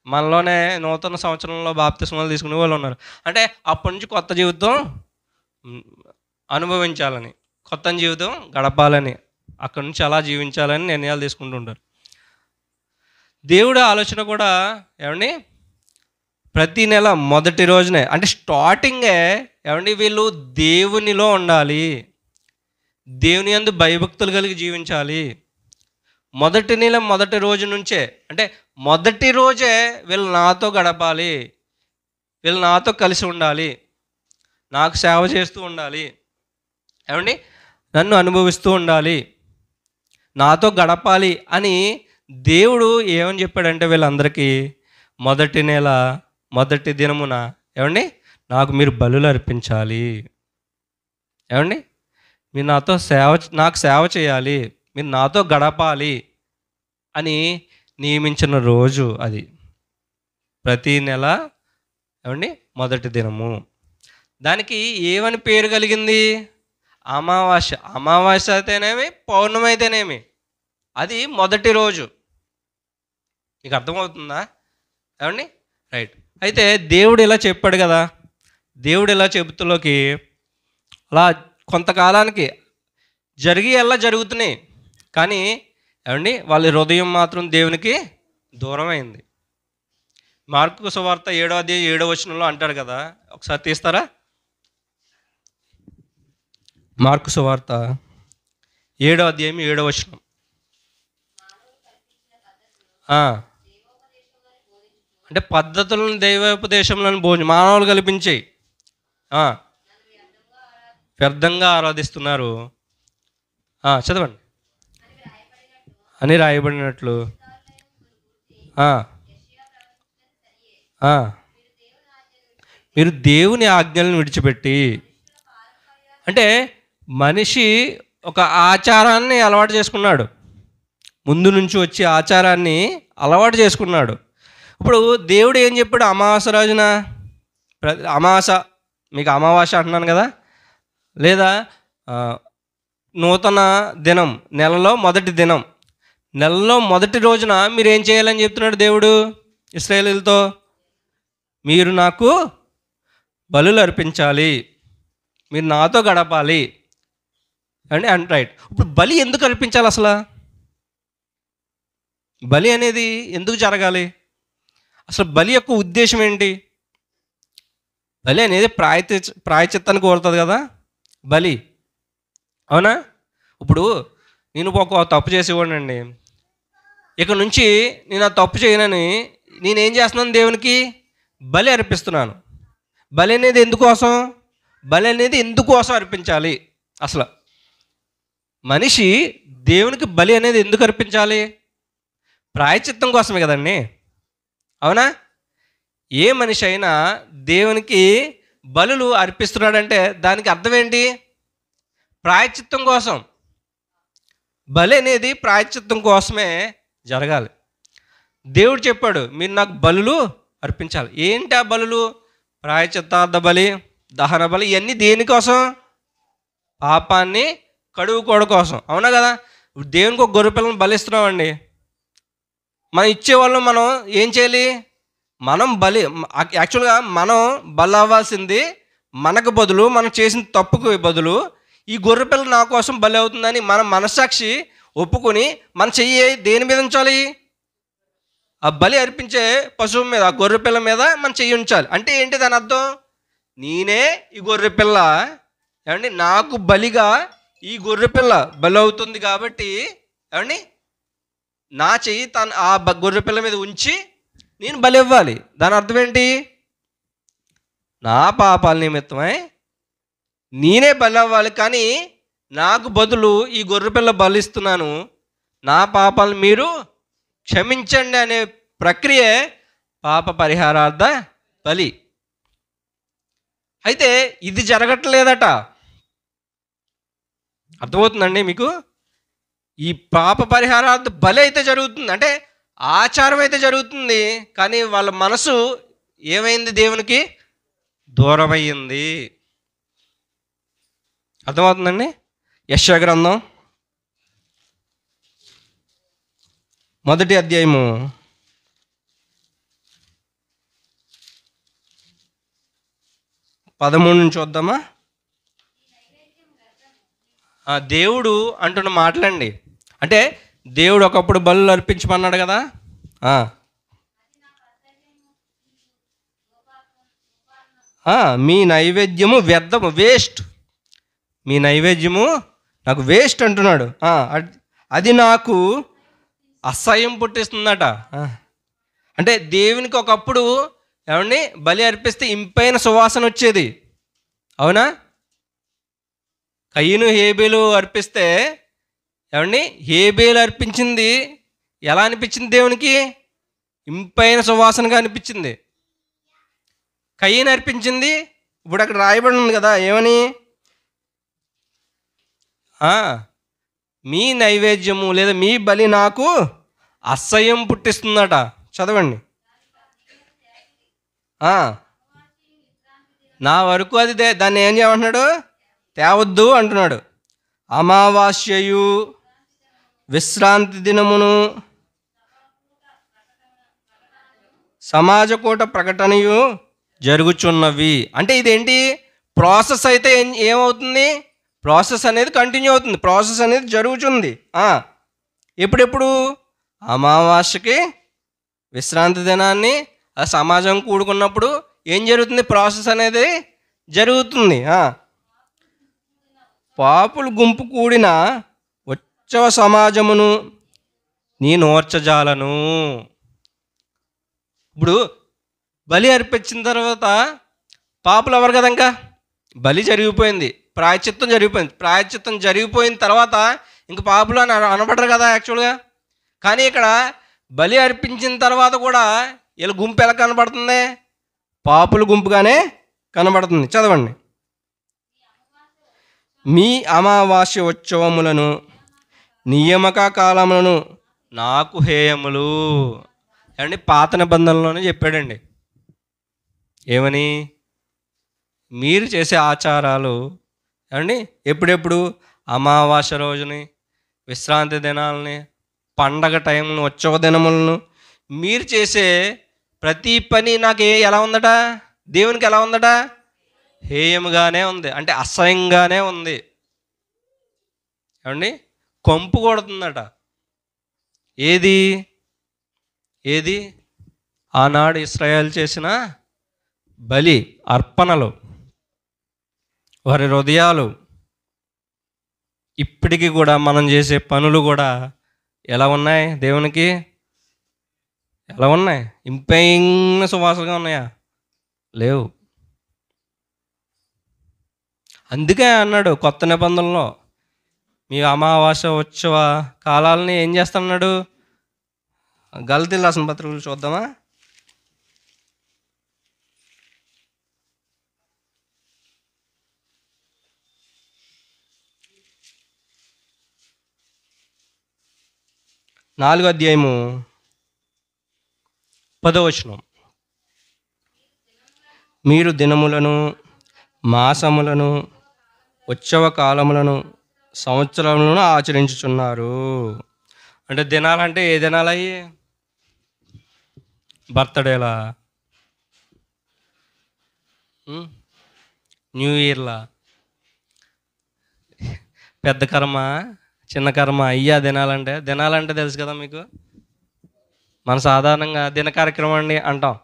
మనలోనే నూతన సంవత్సరంలో బాప్తిస్మాలు తీసుకునే వాళ్ళు ఉన్నారు. అంటే అప్పటి నుంచి కొత్త జీవితం అనుభవించాలని, కొత్త జీవితం గడపాలని, అక్కడి నుంచి అలా జీవించాలని నిర్ణయాలు తీసుకుంటూ ఉంటారు. దేవుడు ఆలోచన కూడా ఏమండి ప్రతి నెల మొదటి రోజునే, అంటే స్టార్టింగే ఏమండి వీళ్ళు దేవునిలో ఉండాలి, దేవుని యందు భయభక్తులు కలిగి జీవించాలి. మొదటి నెల మొదటి రోజు నుంచే, అంటే మొదటి రోజే వీళ్ళు నాతో గడపాలి, వీళ్ళు నాతో కలిసి ఉండాలి, నాకు సేవ చేస్తూ ఉండాలి, ఏమండి నన్ను అనుభవిస్తూ ఉండాలి, నాతో గడపాలి అని దేవుడు ఏమని చెప్పాడంటే వీళ్ళందరికీ మొదటి నెల మొదటి దినమున ఏమండి నాకు మీరు బలులు అర్పించాలి, ఏమండి మీరు నాకు సేవ చేయాలి, మీరు నాతో గడపాలి అని నియమించిన రోజు అది. ప్రతి నెల ఏమండి మొదటి దినము. దానికి ఏమని పేరు కలిగింది? అమావాస్య. అమావాస్య అయితేనేమి, పౌర్ణమి అయితేనేమి, అది మొదటి రోజు. మీకు అర్థమవుతుందా? ఏమండి రైట్. అయితే దేవుడు ఇలా చెప్పాడు కదా, దేవుడు ఇలా చెబుతులోకి అలా కొంతకాలానికి ఎలా జరుగుతున్నాయి, కానీ ఏమండి వాళ్ళ హృదయం మాత్రం దేవునికి దూరం అయింది. మార్కు సువార్త 7వ అధ్యాయం 7వ వచనంలో అంటాడు కదా, ఒకసారి తీస్తారా? మార్కు సువార్త 7వ అధ్యాయం 7వ వచనం. అంటే పద్ధతులను దైవోపదేశంలో మానవులు కల్పించి వ్యర్థంగా ఆరాధిస్తున్నారు చదవండి అని రాయబడినట్లు మీరు దేవుని ఆజ్ఞలను విడిచిపెట్టి, అంటే మనిషి ఒక ఆచారాన్ని అలవాటు చేసుకున్నాడు, ముందు నుంచి వచ్చే ఆచారాన్ని అలవాటు చేసుకున్నాడు. ఇప్పుడు దేవుడు ఏం చెప్పాడు? అమావాస్య రోజున, మీకు అమావాస్య అంటున్నాను కదా, లేదా నూతన దినం, నెలలో మొదటి దినం, నెలలో మొదటి రోజున మీరు ఏం చేయాలని చెప్తున్నాడు దేవుడు ఇశ్రాయేలీయులతో? మీరు నాకు బలులు అర్పించాలి, మీరు నాతో గడపాలి అని రైట్. ఇప్పుడు బలి ఎందుకు అర్పించాలి? అసలు బలి అనేది ఎందుకు జరగాలి? అసలు బలి యొక్క ఉద్దేశం ఏంటి? బలి అనేది ప్రాయచిత్తాన్ని కోరుతుంది కదా బలి, అవునా? ఇప్పుడు నేను ఒక తప్పు చేసేవాడినండి, ఇక నుంచి నేను ఆ తప్పు చేయనని నేనేం చేస్తున్నాను? దేవునికి బలి అర్పిస్తున్నాను. బలి అనేది ఎందుకోసం? బలి అనేది ఎందుకోసం అర్పించాలి? అసలు మనిషి దేవునికి బలి అనేది ఎందుకు అర్పించాలి? ప్రాయచిత్తం కోసమే కదండి, అవునా? ఏ మనిషి అయినా దేవునికి బలులు అర్పిస్తున్నాడంటే దానికి అర్థం ఏంటి? ప్రాయచిత్తం కోసం. బలి అనేది ప్రాయచిత్తం కోసమే జరగాలి. దేవుడు చెప్పాడు మీరు నాకు బలులు అర్పించాలి. ఏంటి ఆ బలులు? ప్రాయచిత్తార్థ బలి, దహన బలి, ఇవన్నీ దేనికోసం? పాపాన్ని కడుగుకోవడం కోసం, అవునా కదా? దేవునికి ఒక గొర్రె పిల్లని బలిస్తున్నామండి, మనం ఇచ్చేవాళ్ళం మనం ఏం చేయాలి? మనం యాక్చువల్గా మనం బలి అవ్వాల్సింది మనకు బదులు, మనం చేసిన తప్పుకు బదులు ఈ గొర్రెపిల్ల నా కోసం బలి అవుతుందని మన మనస్సాక్షి ఒప్పుకొని మన చెయ్యి దేని మీద ఉంచాలి? ఆ బలి అర్పించే పశువు మీద, ఆ గొర్రె పిల్ల మీద మనం చెయ్యి ఉంచాలి. అంటే ఏంటి దాని అర్థం? నేనే ఈ గొర్రె పిల్ల, ఏమండి నాకు బలిగా ఈ గొర్రె పిల్ల బలి అవుతుంది కాబట్టి, ఏమండి నా చెయ్యి ఆ గొర్రె పిల్ల మీద ఉంచి నేను బలి ఇవ్వాలి. దాని అర్థం ఏంటి? నా పాపాల నిమిత్తమై నేనే బలి అవ్వాలి, కానీ నాకు బదులు ఈ గొర్రెపిల్ల బలిస్తున్నాను, నా పాపాలను మీరు క్షమించండి అనే ప్రక్రియే పాప పరిహారార్థ బలి. అయితే ఇది జరగట్లేదట. అర్థమవుతుందండి మీకు? ఈ పాప పరిహారార్థ బలి అయితే జరుగుతుంది, అంటే ఆచారం అయితే జరుగుతుంది, కానీ వాళ్ళ మనసు ఏమైంది? దేవునికి దూరమయ్యింది. అర్థమవుతుందండి? యెషయా గ్రంథం 1వ అధ్యాయము 13 నుంచి చూద్దామా? దేవుడు అంటున్న మాటలండి. అంటే దేవుడు ఒకప్పుడు బలులు అర్పించమన్నాడు కదా. మీ నైవేద్యము వ్యర్థము, వేస్ట్, మీ నైవేద్యము నాకు వేస్ట్ అంటున్నాడు. అది నాకు అసహ్యం పుట్టిస్తుందట. అంటే దేవునికి ఒకప్పుడు ఏమండి బలి అర్పిస్తే ఇంపైన సువాసన వచ్చేది, అవునా? కయ్యను హేబేలు అర్పిస్తే ఏమండి హేబేలు అర్పించింది ఎలా అనిపించింది? దేవునికి ఇంపైన సువాసనగా అనిపించింది. కయ్యను అర్పించింది ఇప్పుడు అక్కడ రాయబడి ఉంది కదా, ఏమని? మీ నైవేద్యము లేదా మీ బలి నాకు అసహ్యం పుట్టిస్తుందట. చదవండి. నా వరకు అది దాన్ని ఏం చేయమంటున్నాడు? తేవద్దు అంటున్నాడు. అమావాస్యయు విశ్రాంతి దినమును సమాజకూట ప్రకటనయు జరుగుచున్నవి. అంటే ఇదేంటి? ప్రాసెస్ అయితే ఏమవుతుంది? ప్రాసెస్ అనేది కంటిన్యూ అవుతుంది, ప్రాసెస్ అనేది జరుగుతుంది. ఎప్పుడెప్పుడు? అమావాస్యకి, విశ్రాంతి దినాన్ని, ఆ సమాజం కూడుకున్నప్పుడు ఏం జరుగుతుంది? ప్రాసెస్ అనేది జరుగుతుంది. పాపులు గుంపు కూడిన ఉత్సవ సమాజమును నేను ఓర్చజాలను. ఇప్పుడు బలి అర్పించిన తర్వాత పాపులు ఎవరు కదా, ఇంకా బలి జరిగిపోయింది, ప్రాయశ్చిత్తం జరిగిపోయింది. ప్రాయశ్చిత్తం జరిగిపోయిన తర్వాత ఇంక పాపులు అని అనబడరు కదా యాక్చువల్గా. కానీ ఇక్కడ బలి అర్పించిన తర్వాత కూడా వీళ్ళ గుంపు ఎలా కనబడుతుంది? పాపుల గుంపుగానే కనబడుతుంది. చదవండి. మీ అమావాస్య ఉత్సవములను నియామక కాలములను నాకు హేయములు. అండి పాత నిబంధనలోనే చెప్పాడండి. ఏమని? మీరు చేసే ఆచారాలు ఏమండి ఎప్పుడెప్పుడు? అమావాస్య రోజుని, విశ్రాంతి దినాలని, పండగ టైంను, ఉత్సవ దినములను మీరు చేసే ప్రతి పని నాకు ఎలా ఉందట? దేవునికి ఎలా ఉందట? హేయముగానే ఉంది, అంటే అసహ్యంగానే ఉంది. ఏమండి కొంపు కొడుతుందట. ఏది? ఆనాడు ఇశ్రాయేలు చేసిన బలి అర్పణలు, వారి హృదయాలు, ఇప్పటికీ కూడా మనం చేసే పనులు కూడా ఎలా ఉన్నాయి? దేవునికి ఎలా ఉన్నాయి? ఇంపైన సువాసనగా ఉన్నాయా? లేవు. అందుకే అన్నాడు కొత్త నిబంధనలో, మీ అమావాస్య ఉత్సవ కాలాలని ఏం చేస్తున్నాడు? గలతీయులకు రాసిన పత్రికలు చూద్దామా? నాలుగో అధ్యాయము 10వ వచనం. మీరు దినములను, మాసములను, ఉత్సవ కాలములను, సంవత్సరములను ఆచరించుచున్నారు. అంటే దినాలంటే ఏ దినాలయ్యి? బర్త్డేలా, న్యూ ఇయర్లా, పెద్ద కర్మ, చిన్న కర్మ, అయ్యా దినాలంటే తెలుసు కదా మీకు. మన సాధారణంగా దిన కార్యక్రమం అండి అంటాం.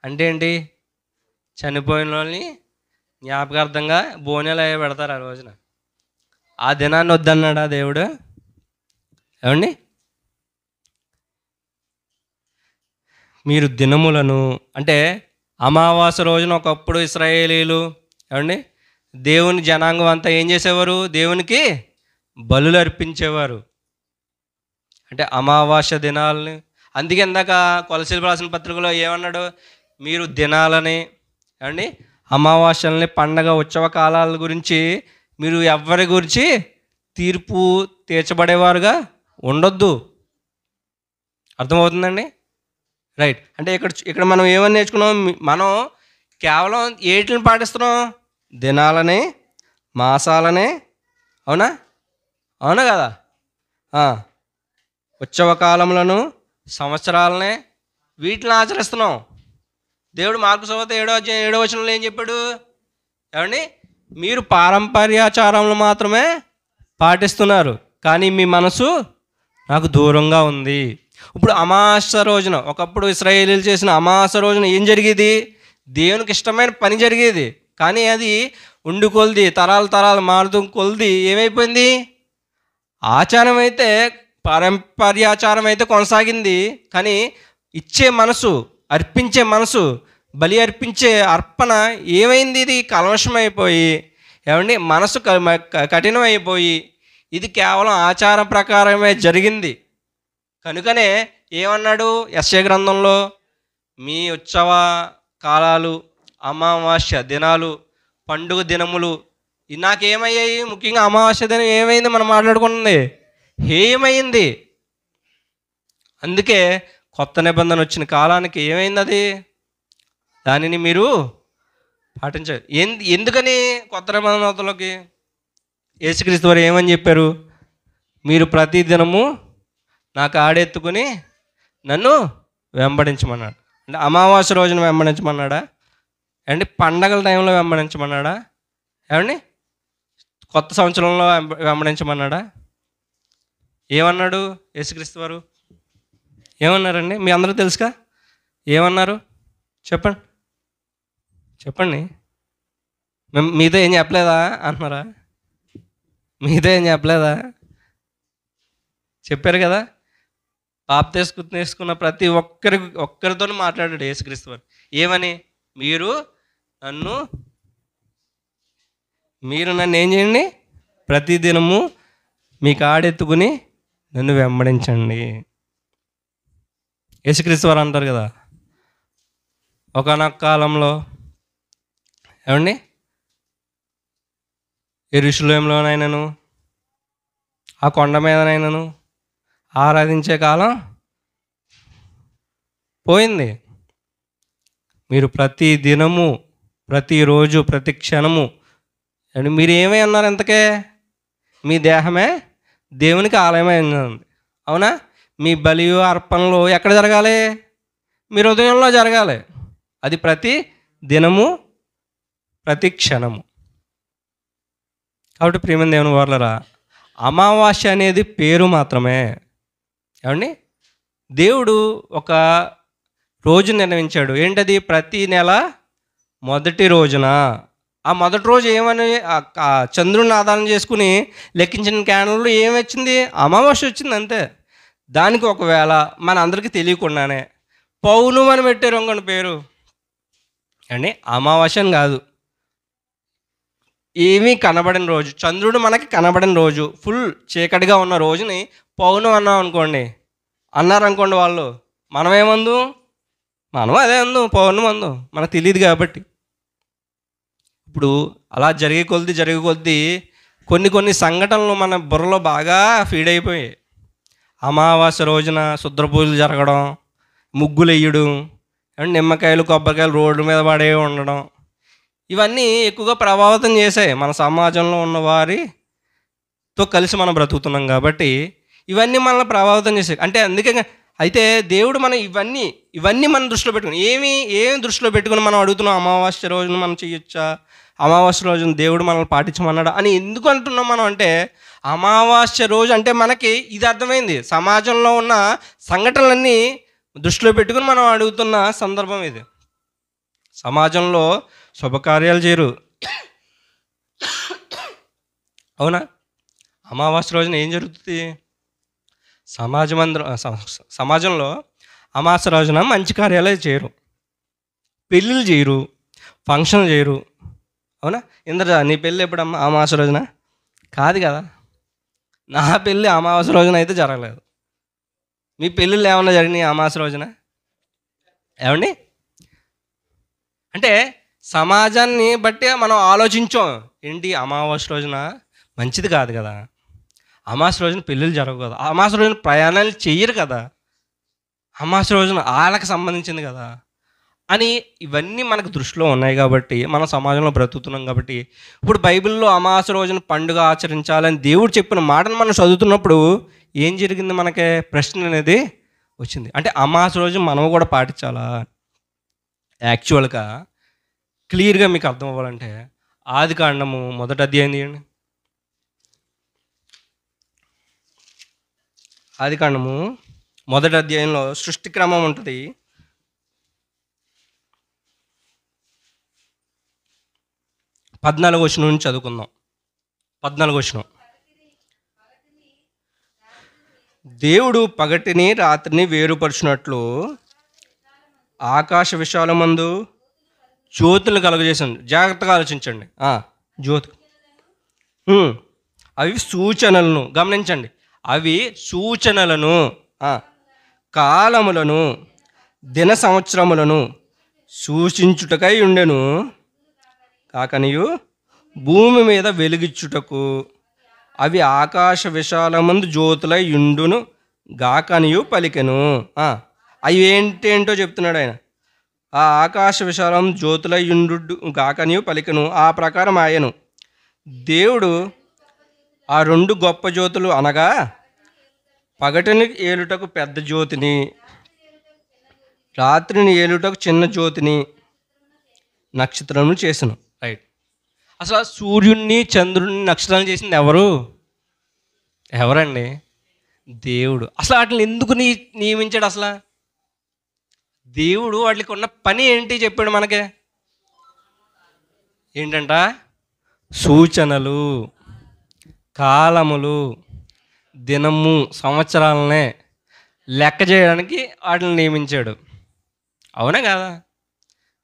అంటే ఏంటి? చనిపోయిన వాళ్ళని జ్ఞాపకార్థంగా బోనాలు అవి పెడతారు ఆ రోజున. ఆ దినాన్ని వద్దన్నాడా దేవుడు? ఏమండి? మీరు దినములను అంటే అమావాస్య రోజున ఒకప్పుడు ఇశ్రాయేలీలు ఏమండి దేవుని జనాంగం అంతా ఏం చేసేవారు? దేవునికి బలులు అర్పించేవారు. అంటే అమావాస్య దినాలని, అందుకే ఇందాక కొలసీలు రాసిన పత్రికలో ఏమన్నాడు? మీరు దినాలని ఏమండి అమావాస్యల్ని, పండగ ఉత్సవ కాలాల గురించి మీరు ఎవరి గురించి తీర్పు తీర్చబడేవారుగా ఉండొద్దు. అర్థమవుతుందండి? రైట్. అంటే ఇక్కడ మనం ఏమని నేర్చుకున్నాం? మనం కేవలం ఏటిని పాటిస్తున్నాం? దినాలని, మాసాలని. అవునా? అవునా కదా? ఉత్సవ కాలములను, సంవత్సరాలనే, వీటిని ఆచరిస్తున్నాం. దేవుడు మార్కు సువార్త 7వ వచనంలో ఏం చెప్పాడు? ఏమండి? మీరు పారంపర్యాచారములు మాత్రమే పాటిస్తున్నారు, కానీ మీ మనసు నాకు దూరంగా ఉంది. ఇప్పుడు అమావాస్య రోజున, ఒకప్పుడు ఇశ్రాయేలీలు చేసిన అమావాస్య రోజున ఏం జరిగేది? దేవునికి ఇష్టమైన పని జరిగేది. కానీ అది ఉండి కొలిది, తరాలు మారుతూ కొలిది ఏమైపోయింది? ఆచారం అయితే, పారంపర్యాచారం అయితే కొనసాగింది, కానీ ఇచ్చే మనసు, అర్పించే మనసు, బలి అర్పించే అర్పణ ఏమైంది? ఇది కల్మషమైపోయి ఏమండి మనసు కఠినమైపోయి ఇది కేవలం ఆచారం ప్రకారమే జరిగింది. కనుకనే ఏమన్నాడు యెషయా గ్రంథంలో? మీ ఉత్సవ కాలాలు, అమావాస్య దినాలు, పండుగ దినములు నాకేమయ్యాయి? ముఖ్యంగా అమావాస్య దినం ఏమైంది? మనం మాట్లాడుకున్నది ఏమైంది? అందుకే కొత్త నిబంధన వచ్చిన కాలానికి ఏమైంది? అది దానిని మీరు పాటించారు. ఎందుకని కొత్త నిబంధనలోకి యేసుక్రీస్తు వారు ఏమని చెప్పారు? మీరు ప్రతి దినము నాకు ఆడెత్తుకుని నన్ను వెంబడించమన్నాడు. అంటే అమావాస్య రోజున వెంబడించమన్నాడా? ఏమండి పండగల టైంలో వెంబడించమన్నాడా? ఏమండి కొత్త సంవత్సరంలో వెంబడించమన్నాడా? ఏమన్నాడు యేసుక్రీస్తు వారు? ఏమన్నారండి? మీ అందరూ తెలుసుగా? ఏమన్నారు? చెప్పండి. మీతో ఏం చెప్పలేదా అంటున్నారా? మీతో ఏం చెప్పలేదా? చెప్పారు కదా. బాప్తిస్మం ప్రతి ఒక్కరితో మాట్లాడాడు యేసుక్రీస్తు వారు. ఏమని? మీరు నన్ను ఏం చేయండి? ప్రతిదినము మీ కాడెత్తుకుని నన్ను వెంబడించండి. యేసుక్రీస్తు వారు అంటారు కదా, ఒకానొక కాలంలో ఏమండి యెరూషలేములోనైనాను, ఆ కొండ మీదనైనాను ఆరాధించే కాలం పోయింది. మీరు ప్రతి దినము, ప్రతిరోజు, ప్రతి క్షణము అండ్ మీరు ఏమై ఉన్నారు? ఎంతకే మీ దేహమే దేవునికి ఆలయమై ఉంది. అవునా? మీ బలియు అర్పణలు ఎక్కడ జరగాలి? మీ హృదయంలో జరగాలి. అది ప్రతి దినము, ప్రతి క్షణము. కాబట్టి ప్రియమైన దేవుని వారలారా, అమావాస్య అనేది పేరు మాత్రమే. ఏమండి దేవుడు ఒక రోజు నిర్ణయించాడు. ఏంటది? ప్రతి నెల మొదటి రోజున. ఆ మొదటి రోజు ఏమని చంద్రుడిని ఆధారం చేసుకుని లెక్కించిన క్యాలెండర్లో ఏమొచ్చింది? అమావాస్య వచ్చింది అంతే. దానికి ఒకవేళ మన అందరికీ తెలియకుండానే పౌర్ణమి అని పెట్టారు అనుకోండి పేరు. అండి అమావాస్యని కాదు, ఏమీ కనబడిన రోజు, చంద్రుడు మనకి కనబడిన రోజు, ఫుల్ చీకటిగా ఉన్న రోజుని పౌర్ణమి అన్నాం అనుకోండి, అన్నారనుకోండి వాళ్ళు, మనమేమందు? మనం అదే అందు, పౌర్ణమి అందు, మనకు తెలియదు కాబట్టి. ఇప్పుడు అలా జరిగే కొద్దీ కొన్ని సంఘటనలు మన బుర్రలో బాగా ఫీడ్ అయిపోయాయి. అమావాస్య రోజున శుద్ర పూజలు జరగడం, ముగ్గులు వేయడం, నిమ్మకాయలు కొబ్బరికాయలు రోడ్డు మీద పడే ఉండడం, ఇవన్నీ ఎక్కువగా ప్రభావితం చేశాయి మన సమాజంలో ఉన్న వారితో కలిసి మనం బ్రతుకుతున్నాం కాబట్టి ఇవన్నీ మనల్ని ప్రభావితం చేసాయి. అంటే అందుకే అయితే దేవుడు మనం ఇవన్నీ మనం దృష్టిలో పెట్టుకుని ఏమి దృష్టిలో పెట్టుకుని మనం అడుగుతున్నాం? అమావాస్య రోజున మనం చేయొచ్చా? అమావాస్య రోజున దేవుడు మనల్ని పాటించమన్నాడు అని ఎందుకు అంటున్నాం మనం? అంటే అమావాస్య రోజు అంటే మనకి ఇది అర్థమైంది, సమాజంలో ఉన్న సంఘటనలన్నీ దృష్టిలో పెట్టుకుని మనం అడుగుతున్న సందర్భం ఇది. సమాజంలో శుభకార్యాలు చేయరు, అవునా? అమావాస్య రోజున ఏం జరుగుతుంది? సమాజంలో అమావాస్య రోజున మంచి కార్యాలు చేయరు, పెళ్ళిళ్ళు చేయరు, ఫంక్షన్లు చేయరు, అవునా? ఇంద్ర నీ పెళ్ళి ఎప్పుడమ్మా? అమావాస్య రోజున కాదు కదా. నా పెళ్ళి అమావాస్య రోజున అయితే జరగలేదు. మీ పెళ్ళిళ్ళు ఏమన్నా జరిగినాయి అమావాస్య రోజున? ఏమండి? అంటే సమాజాన్ని బట్టి మనం ఆలోచించాం. ఏంటి, అమావాస్య రోజున మంచిది కాదు కదా, అమావాస్య రోజున పెళ్ళిళ్ళు జరగవు కదా, అమావాస్య రోజున ప్రయాణాలు చెయ్యరు కదా, అమావాస్య రోజున వాళ్ళకి సంబంధించింది కదా అని ఇవన్నీ మనకు దృష్టిలో ఉన్నాయి కాబట్టి మనం సమాజంలో బ్రతుకుతున్నాం. కాబట్టి ఇప్పుడు బైబిల్లో అమావాస్య రోజున పండుగ ఆచరించాలని దేవుడు చెప్పిన మాటను మనం చదువుతున్నప్పుడు ఏం జరిగింది? మనకే ప్రశ్న అనేది వచ్చింది. అంటే అమావాస్య రోజు మనం కూడా పాటించాలా? యాక్చువల్గా క్లియర్గా మీకు అర్థం అవ్వాలంటే ఆదికాండము 1వ అధ్యాయం తీయండి. ఆదికాండము 1వ అధ్యాయంలో సృష్టి క్రమం ఉంటుంది. 14వ వచనం నుంచి చదువుకుందాం. 14వ వచనం. దేవుడు పగటిని రాత్రిని వేరుపరిచినట్లు ఆకాశ విశాలమందు జ్యోతులను కలుగజేసాను. జాగ్రత్తగా ఆలోచించండి. జ్యోతి అవి సూచనలను గమనించండి. అవి సూచనలను, కాలములను, దిన సంవత్సరములను సూచించుటకై ఉండెను. కాకనియు భూమి మీద వెలుగిచ్చుటకు అవి ఆకాశ విశాలమందు జ్యోతులై యుండును గాకనియు పలికెను. అవి ఏంటేంటో చెప్తున్నాడు ఆయన. ఆ ఆకాశ విశాలం జ్యోతులై యుండు గాకనియు పలికెను. ఆ ప్రకారం ఆయను. దేవుడు ఆ 2 గొప్ప జ్యోతులు అనగా పగటిని ఏలుటకు పెద్ద జ్యోతిని, రాత్రిని ఏలుటకు చిన్న జ్యోతిని, నక్షత్రమును చేసెను. రైట్. అసలు సూర్యుడిని, చంద్రుడిని, నక్షత్రాలను చేసింది ఎవరండి? దేవుడు. అసలు వాటిని ఎందుకు నియమించాడు? అసలు దేవుడు వాటికి ఉన్న పని ఏంటి చెప్పాడు మనకే? ఏంటంట? సూచనలు, కాలములు, దినము, సంవత్సరాలనే లెక్క చేయడానికి వాటిని నియమించాడు. అవునా కదా?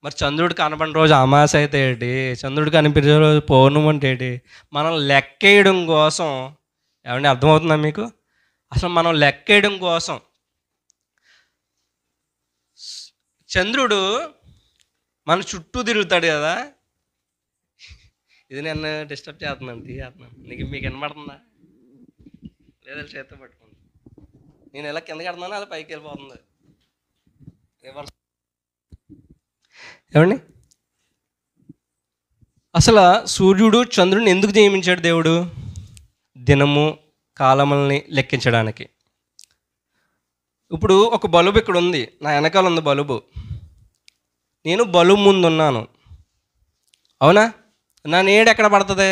మరి చంద్రుడు కనపడిన రోజు అమావాస్య అయితే ఏంటి, చంద్రుడు కనిపించే రోజు పౌర్ణమి అంటే ఏంటి? మనం లెక్కేయడం కోసం, ఏమంటే అర్థమవుతుందా మీకు? అసలు మనం లెక్కేయడం కోసం చంద్రుడు మన చుట్టూ తిరుగుతాడు కదా. ఇది నన్ను డిస్టర్బ్ చేస్తున్నాను, తీస్తున్నాను. మీకు వినపడుతుందా లేదా? చేతితో పట్టుకుంది. నేను ఎలా కిందకి వెళ్తున్నాను, అలా పైకి వెళ్ళిపోతుంది. ఏమండి? అసలు సూర్యుడు చంద్రుడిని ఎందుకు నియమించాడు దేవుడు? దినము, కాలముల్ని లెక్కించడానికి. ఇప్పుడు ఒక బల్బు ఇక్కడ ఉంది, నా వెనకాల ఉంది బల్బు. నేను బల్బు ముందు ఉన్నాను, అవునా? నా నీడ ఎక్కడ పడుతుంది?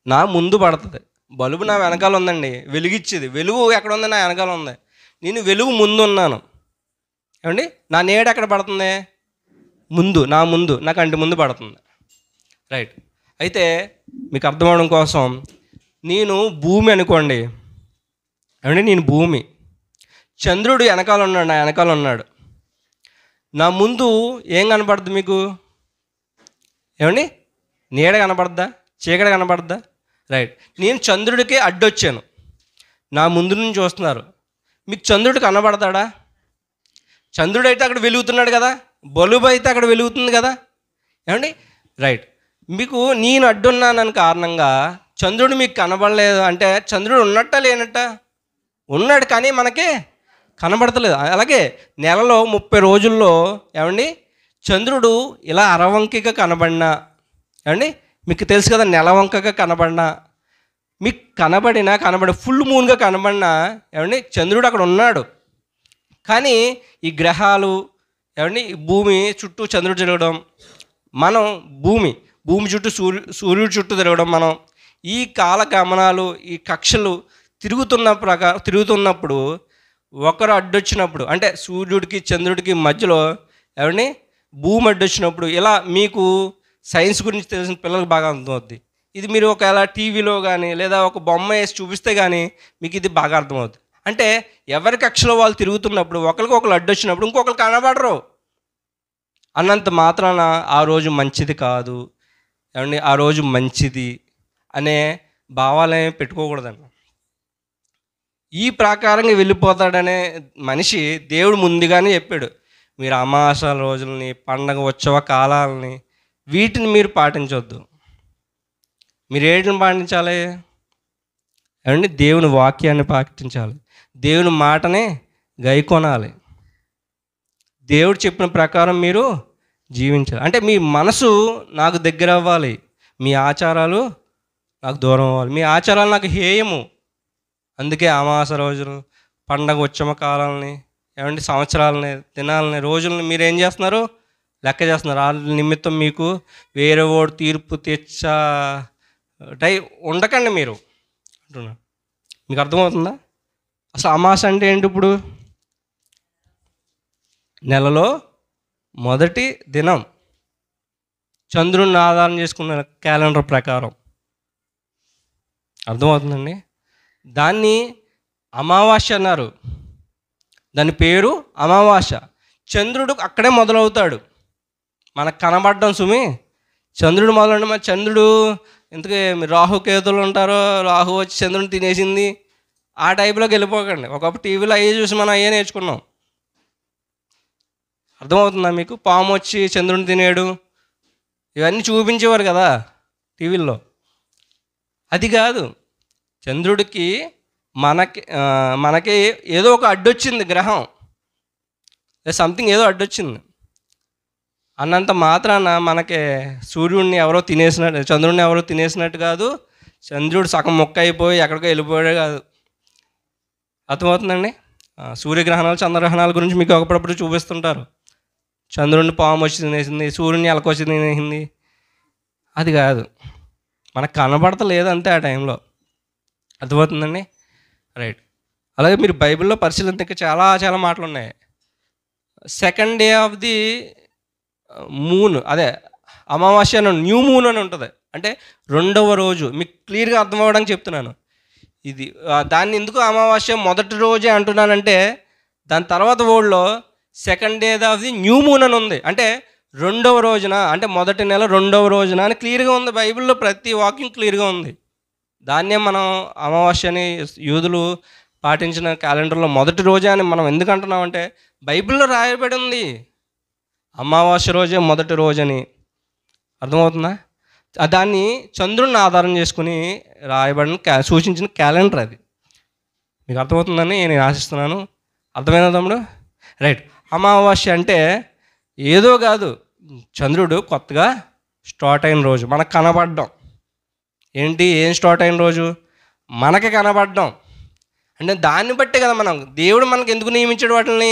నా ముందు పడుతుంది. బల్బు నా వెనకాల ఉందండి, వెలుగిచ్చేది. వెలుగు ఎక్కడ ఉంది? నా వెనకాల ఉంది. నేను వెలుగు ముందు ఉన్నాను, ఏమండి? నా నీడ ఎక్కడ పడుతుంది? ముందు, నా ముందు, నా కంటి ముందు పడుతుంది. రైట్. అయితే మీకు అర్థం అవడం కోసం, నేను భూమి అనుకోండి, ఏమండి? నేను భూమి, చంద్రుడు వెనకాల ఉన్నాడు, నా వెనకాల ఉన్నాడు. నా ముందు ఏం కనపడుద్ది మీకు? ఏమండి? నీడ కనపడద్దా? చీకటి కనపడద్దా? రైట్. నేను చంద్రుడికి అడ్డొచ్చాను, నా ముందు నుంచి చూస్తున్నారు. మీకు చంద్రుడు కనబడతాడా? చంద్రుడు అయితే అక్కడ వెలుగుతున్నాడు కదా, బలుబు అయితే అక్కడ వెలుగుతుంది కదా, ఏమండి? రైట్. మీకు నేను అడ్డున్నానని కారణంగా చంద్రుడు మీకు కనబడలేదు అంటే చంద్రుడు ఉన్నట్ట లేనట్ట? ఉన్నాడు, కానీ మనకి కనబడతలేదు. అలాగే నెలలో 30 రోజుల్లో ఏమండి చంద్రుడు ఇలా అరవంకిగా కనబడినా, ఏమండి మీకు తెలుసు కదా, నెలవంకగా కనబడినా, మీకు కనబడి ఫుల్ మూన్గా కనబడినా, ఏమండి చంద్రుడు అక్కడ ఉన్నాడు. కానీ ఈ గ్రహాలు, ఏమండి భూమి చుట్టూ చంద్రుడు తిరగడం, మనం భూమి చుట్టూ సూర్యుడి చుట్టూ తిరగడం, మనం ఈ కాల గమనాలు, ఈ కక్షలు తిరుగుతున్నప్పుడు ఒకరు అడ్డొచ్చినప్పుడు, అంటే సూర్యుడికి చంద్రుడికి మధ్యలో ఏమండి భూమి అడ్డొచ్చినప్పుడు, ఇలా మీకు సైన్స్ గురించి తెలిసిన పిల్లలకు బాగా అర్థమవుద్ది. ఇది మీరు ఒకవేళ టీవీలో కానీ లేదా ఒక బొమ్మ వేసి చూపిస్తే కానీ మీకు ఇది బాగా అర్థమవుతుంది. అంటే ఎవరి కక్షలో వాళ్ళు తిరుగుతున్నప్పుడు ఒకరికొకరు అడ్డొచ్చినప్పుడు ఇంకొకరు కనబడరు అన్నంత మాత్రాన ఆ రోజు మంచిది కాదు, ఏమండి ఆ రోజు మంచిది అనే భావాలే పెట్టుకోకూడదండి. ఈ ప్రకారంగా వెళ్ళిపోతాడనే మనిషి దేవుడు ముందుగానే చెప్పాడు. మీరు అమావాస్య రోజుల్ని, పండగ ఉత్సవ కాలాలని వీటిని మీరు పాటించవద్దు. మీరు ఏంటిని పాటించాలి? ఏమండి దేవుని వాక్యాన్ని పాటించాలి, దేవుని మాటని గైకొనాలి, దేవుడు చెప్పిన ప్రకారం మీరు జీవించాలి. అంటే మీ మనసు నాకు దగ్గర అవ్వాలి, మీ ఆచారాలు నాకు దూరం అవ్వాలి. మీ ఆచారాలు నాకు హేయము. అందుకే అమావాస్య రోజులు, పండగ ఉత్సవ కాలాలని, ఏమంటే సంవత్సరాలని, దినాలని, రోజులని మీరు ఏం చేస్తున్నారు? లెక్క చేస్తున్నారు. వాళ్ళ నిమిత్తం మీకు వేరే ఓడి తీర్పు ఉండకండి మీరు అంటున్నా. మీకు అర్థమవుతుందా? అసలు అమావాస్య అంటే ఏంటి? ఇప్పుడు నెలలో మొదటి దినం చంద్రుడిని ఆధారం చేసుకున్న క్యాలెండర్ ప్రకారం. అర్థమవుతుందండి? దాన్ని అమావాస్య అన్నారు. దాని పేరు అమావాస్య. చంద్రుడు అక్కడే మొదలవుతాడు మనకు కనబడ్డం. సుమి చంద్రుడు మొదలండి. మరి చంద్రుడు ఎందుకే రాహుకేతులు ఉంటారో, రాహు వచ్చి చంద్రుడిని తినేసింది ఆ టైప్లోకి వెళ్ళిపోకండి. ఒకప్పుడు టీవీలో అయ్యే చూసి మనం అయ్యే నేర్చుకున్నాం. అర్థమవుతుందా మీకు? పాము వచ్చి చంద్రుడిని తినేడు ఇవన్నీ చూపించేవారు కదా టీవీల్లో. అది కాదు. చంద్రుడికి మనకి ఏదో ఒక అడ్డొచ్చింది, గ్రహం సంథింగ్ ఏదో అడ్డొచ్చింది అన్నంత మాత్రాన మనకి సూర్యుడిని ఎవరో తినేసినట్టు, చంద్రుడిని ఎవరో తినేసినట్టు కాదు. చంద్రుడు సగం మొక్క అయిపోయి ఎక్కడికో వెళ్ళిపోయాడే కాదు. అర్థమవుతుందండి? సూర్యగ్రహణాలు, చంద్రగ్రహణాల గురించి మీకు ఒకప్పుడప్పుడు చూపిస్తుంటారు. చంద్రుడిని పాము వచ్చి తినేసింది, సూర్యుడిని ఎలకొచ్చి తినేసింది. అది కాదు, మనకు కనబడతలేదు అంతే ఆ టైంలో. అర్థమవుతుందండి? రైట్. అలాగే మీరు బైబిల్లో పరిశీలన దగ్గర చాలా చాలా మాటలు ఉన్నాయి. Second day of the moon, అదే అమావాస్య న్యూ మూన్ అని ఉంటుంది. అంటే రెండవ రోజు. మీకు క్లియర్గా అర్థం అవ్వడానికి చెప్తున్నాను. ఇది దాన్ని ఎందుకు అమావాస్య మొదటి రోజే అంటున్నానంటే, దాని తర్వాత వర్డ్లో second day of the new moon అని ఉంది. అంటే రెండవ రోజున, అంటే మొదటి నెల రెండవ రోజున అని క్లియర్గా ఉంది. బైబిల్లో ప్రతి వాక్యం క్లియర్గా ఉంది. దాన్నే మనం అమావాస్యని యూదులు పాటించిన క్యాలెండర్లో మొదటి రోజే అని మనం ఎందుకు అంటున్నామంటే, బైబిల్లో రాయబడి ఉంది అమావాస్య రోజే మొదటి రోజని. అర్థమవుతుందా? దాన్ని చంద్రుడిని ఆధారం చేసుకుని రాయబడిన సూచించిన క్యాలెండర్ అది. మీకు అర్థమవుతుందని నేను ఆశిస్తున్నాను. అర్థమైనా తమ్ముడు? రైట్. అమావాస్య అంటే ఏదో కాదు, చంద్రుడు కొత్తగా స్టార్ట్ అయిన రోజు, మనకు కనబడ్డం. ఏం స్టార్ట్ అయిన రోజు? మనకి కనబడ్డం. అంటే దాన్ని బట్టే కదా దేవుడు మనకు ఎందుకు నియమించాడు వాటిని?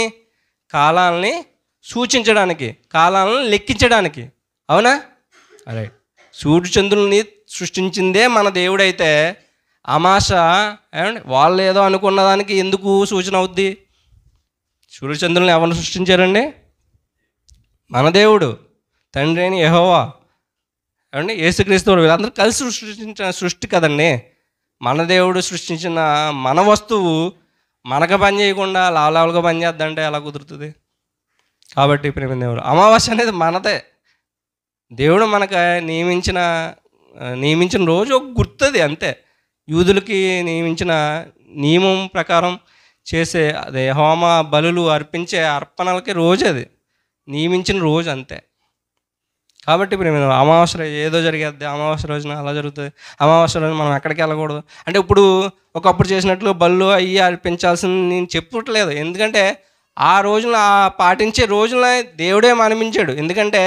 కాలాలని సూచించడానికి, కాలాలను లెక్కించడానికి. అవునా? రైట్. సూర్య చంద్రుల్ని సృష్టించిందే మన దేవుడైతే అమావాస్య ఏమండి వాళ్ళు ఏదో అనుకున్న దానికి ఎందుకు సూచన అవుద్ది? సూర్యచంద్రుల్ని ఎవరిని సృష్టించారండి? మన దేవుడు, తండ్రి అయిన యెహోవా, ఏమండి యేసుక్రీస్తు, వీళ్ళందరూ కలిసి సృష్టించిన సృష్టి కదండి. మన దేవుడు సృష్టించిన మన వస్తువు మనకు పని చేయకుండా లావలావులుగా పని చేద్దంటే ఎలా కుదురుతుంది? కాబట్టి ప్రేమ దేవుడు, అమావాస్య అనేది మనదే. దేవుడు మనకు నియమించిన రోజు ఒక గుర్తుంది అంతే. యూదులకి నియమించిన నియమం ప్రకారం చేసే అదే హోమ బలులు అర్పించే అర్పణలకి రోజు అది నియమించిన రోజు అంతే. కాబట్టి ఇప్పుడు అమావాస్య ఏదో జరిగేది, అమావాస్య రోజున అలా జరుగుతుంది, అమావాస్య రోజున మనం ఎక్కడికి వెళ్ళకూడదు అంటే ఇప్పుడు ఒకప్పుడు చేసినట్లు బళ్ళు అయ్యి అర్పించాల్సింది నేను చెప్పట్లేదు. ఎందుకంటే ఆ రోజున పాటించే రోజున దేవుడే మనమించాడు. ఎందుకంటే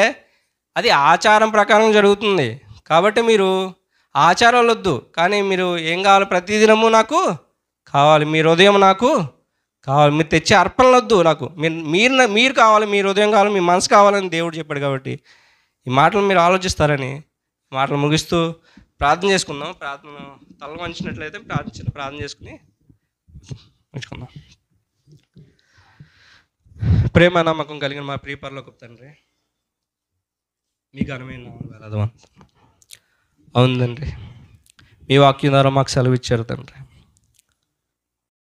అది ఆచారం ప్రకారం జరుగుతుంది. కాబట్టి మీరు ఆచారాలు వద్దు, కానీ మీరు ఏం కావాలి? ప్రతిదినము నాకు కావాలి, మీ హృదయం నాకు కావాలి. మీరు తెచ్చే అర్పణలు వద్దు నాకు, మీరు కావాలి, మీ హృదయం కావాలి, మీ మనసు కావాలని దేవుడు చెప్పాడు. కాబట్టి ఈ మాటలు మీరు ఆలోచిస్తారని మాటలు ముగిస్తూ ప్రార్థన చేసుకుందాం. ప్రార్థన తల వంచినట్లయితే ప్రార్థన చేసుకుని ఉంచుకుందాం. ప్రేమ నమ్మకం కలిగిన మా ప్రియ పరలోకపు తండ్రి, మీ ఘనమైన నామములు వేలాది వందనాలు. అవును తండ్రి, మీ వాక్యం ద్వారా మాకు సెలవు ఇచ్చారు తండ్రి.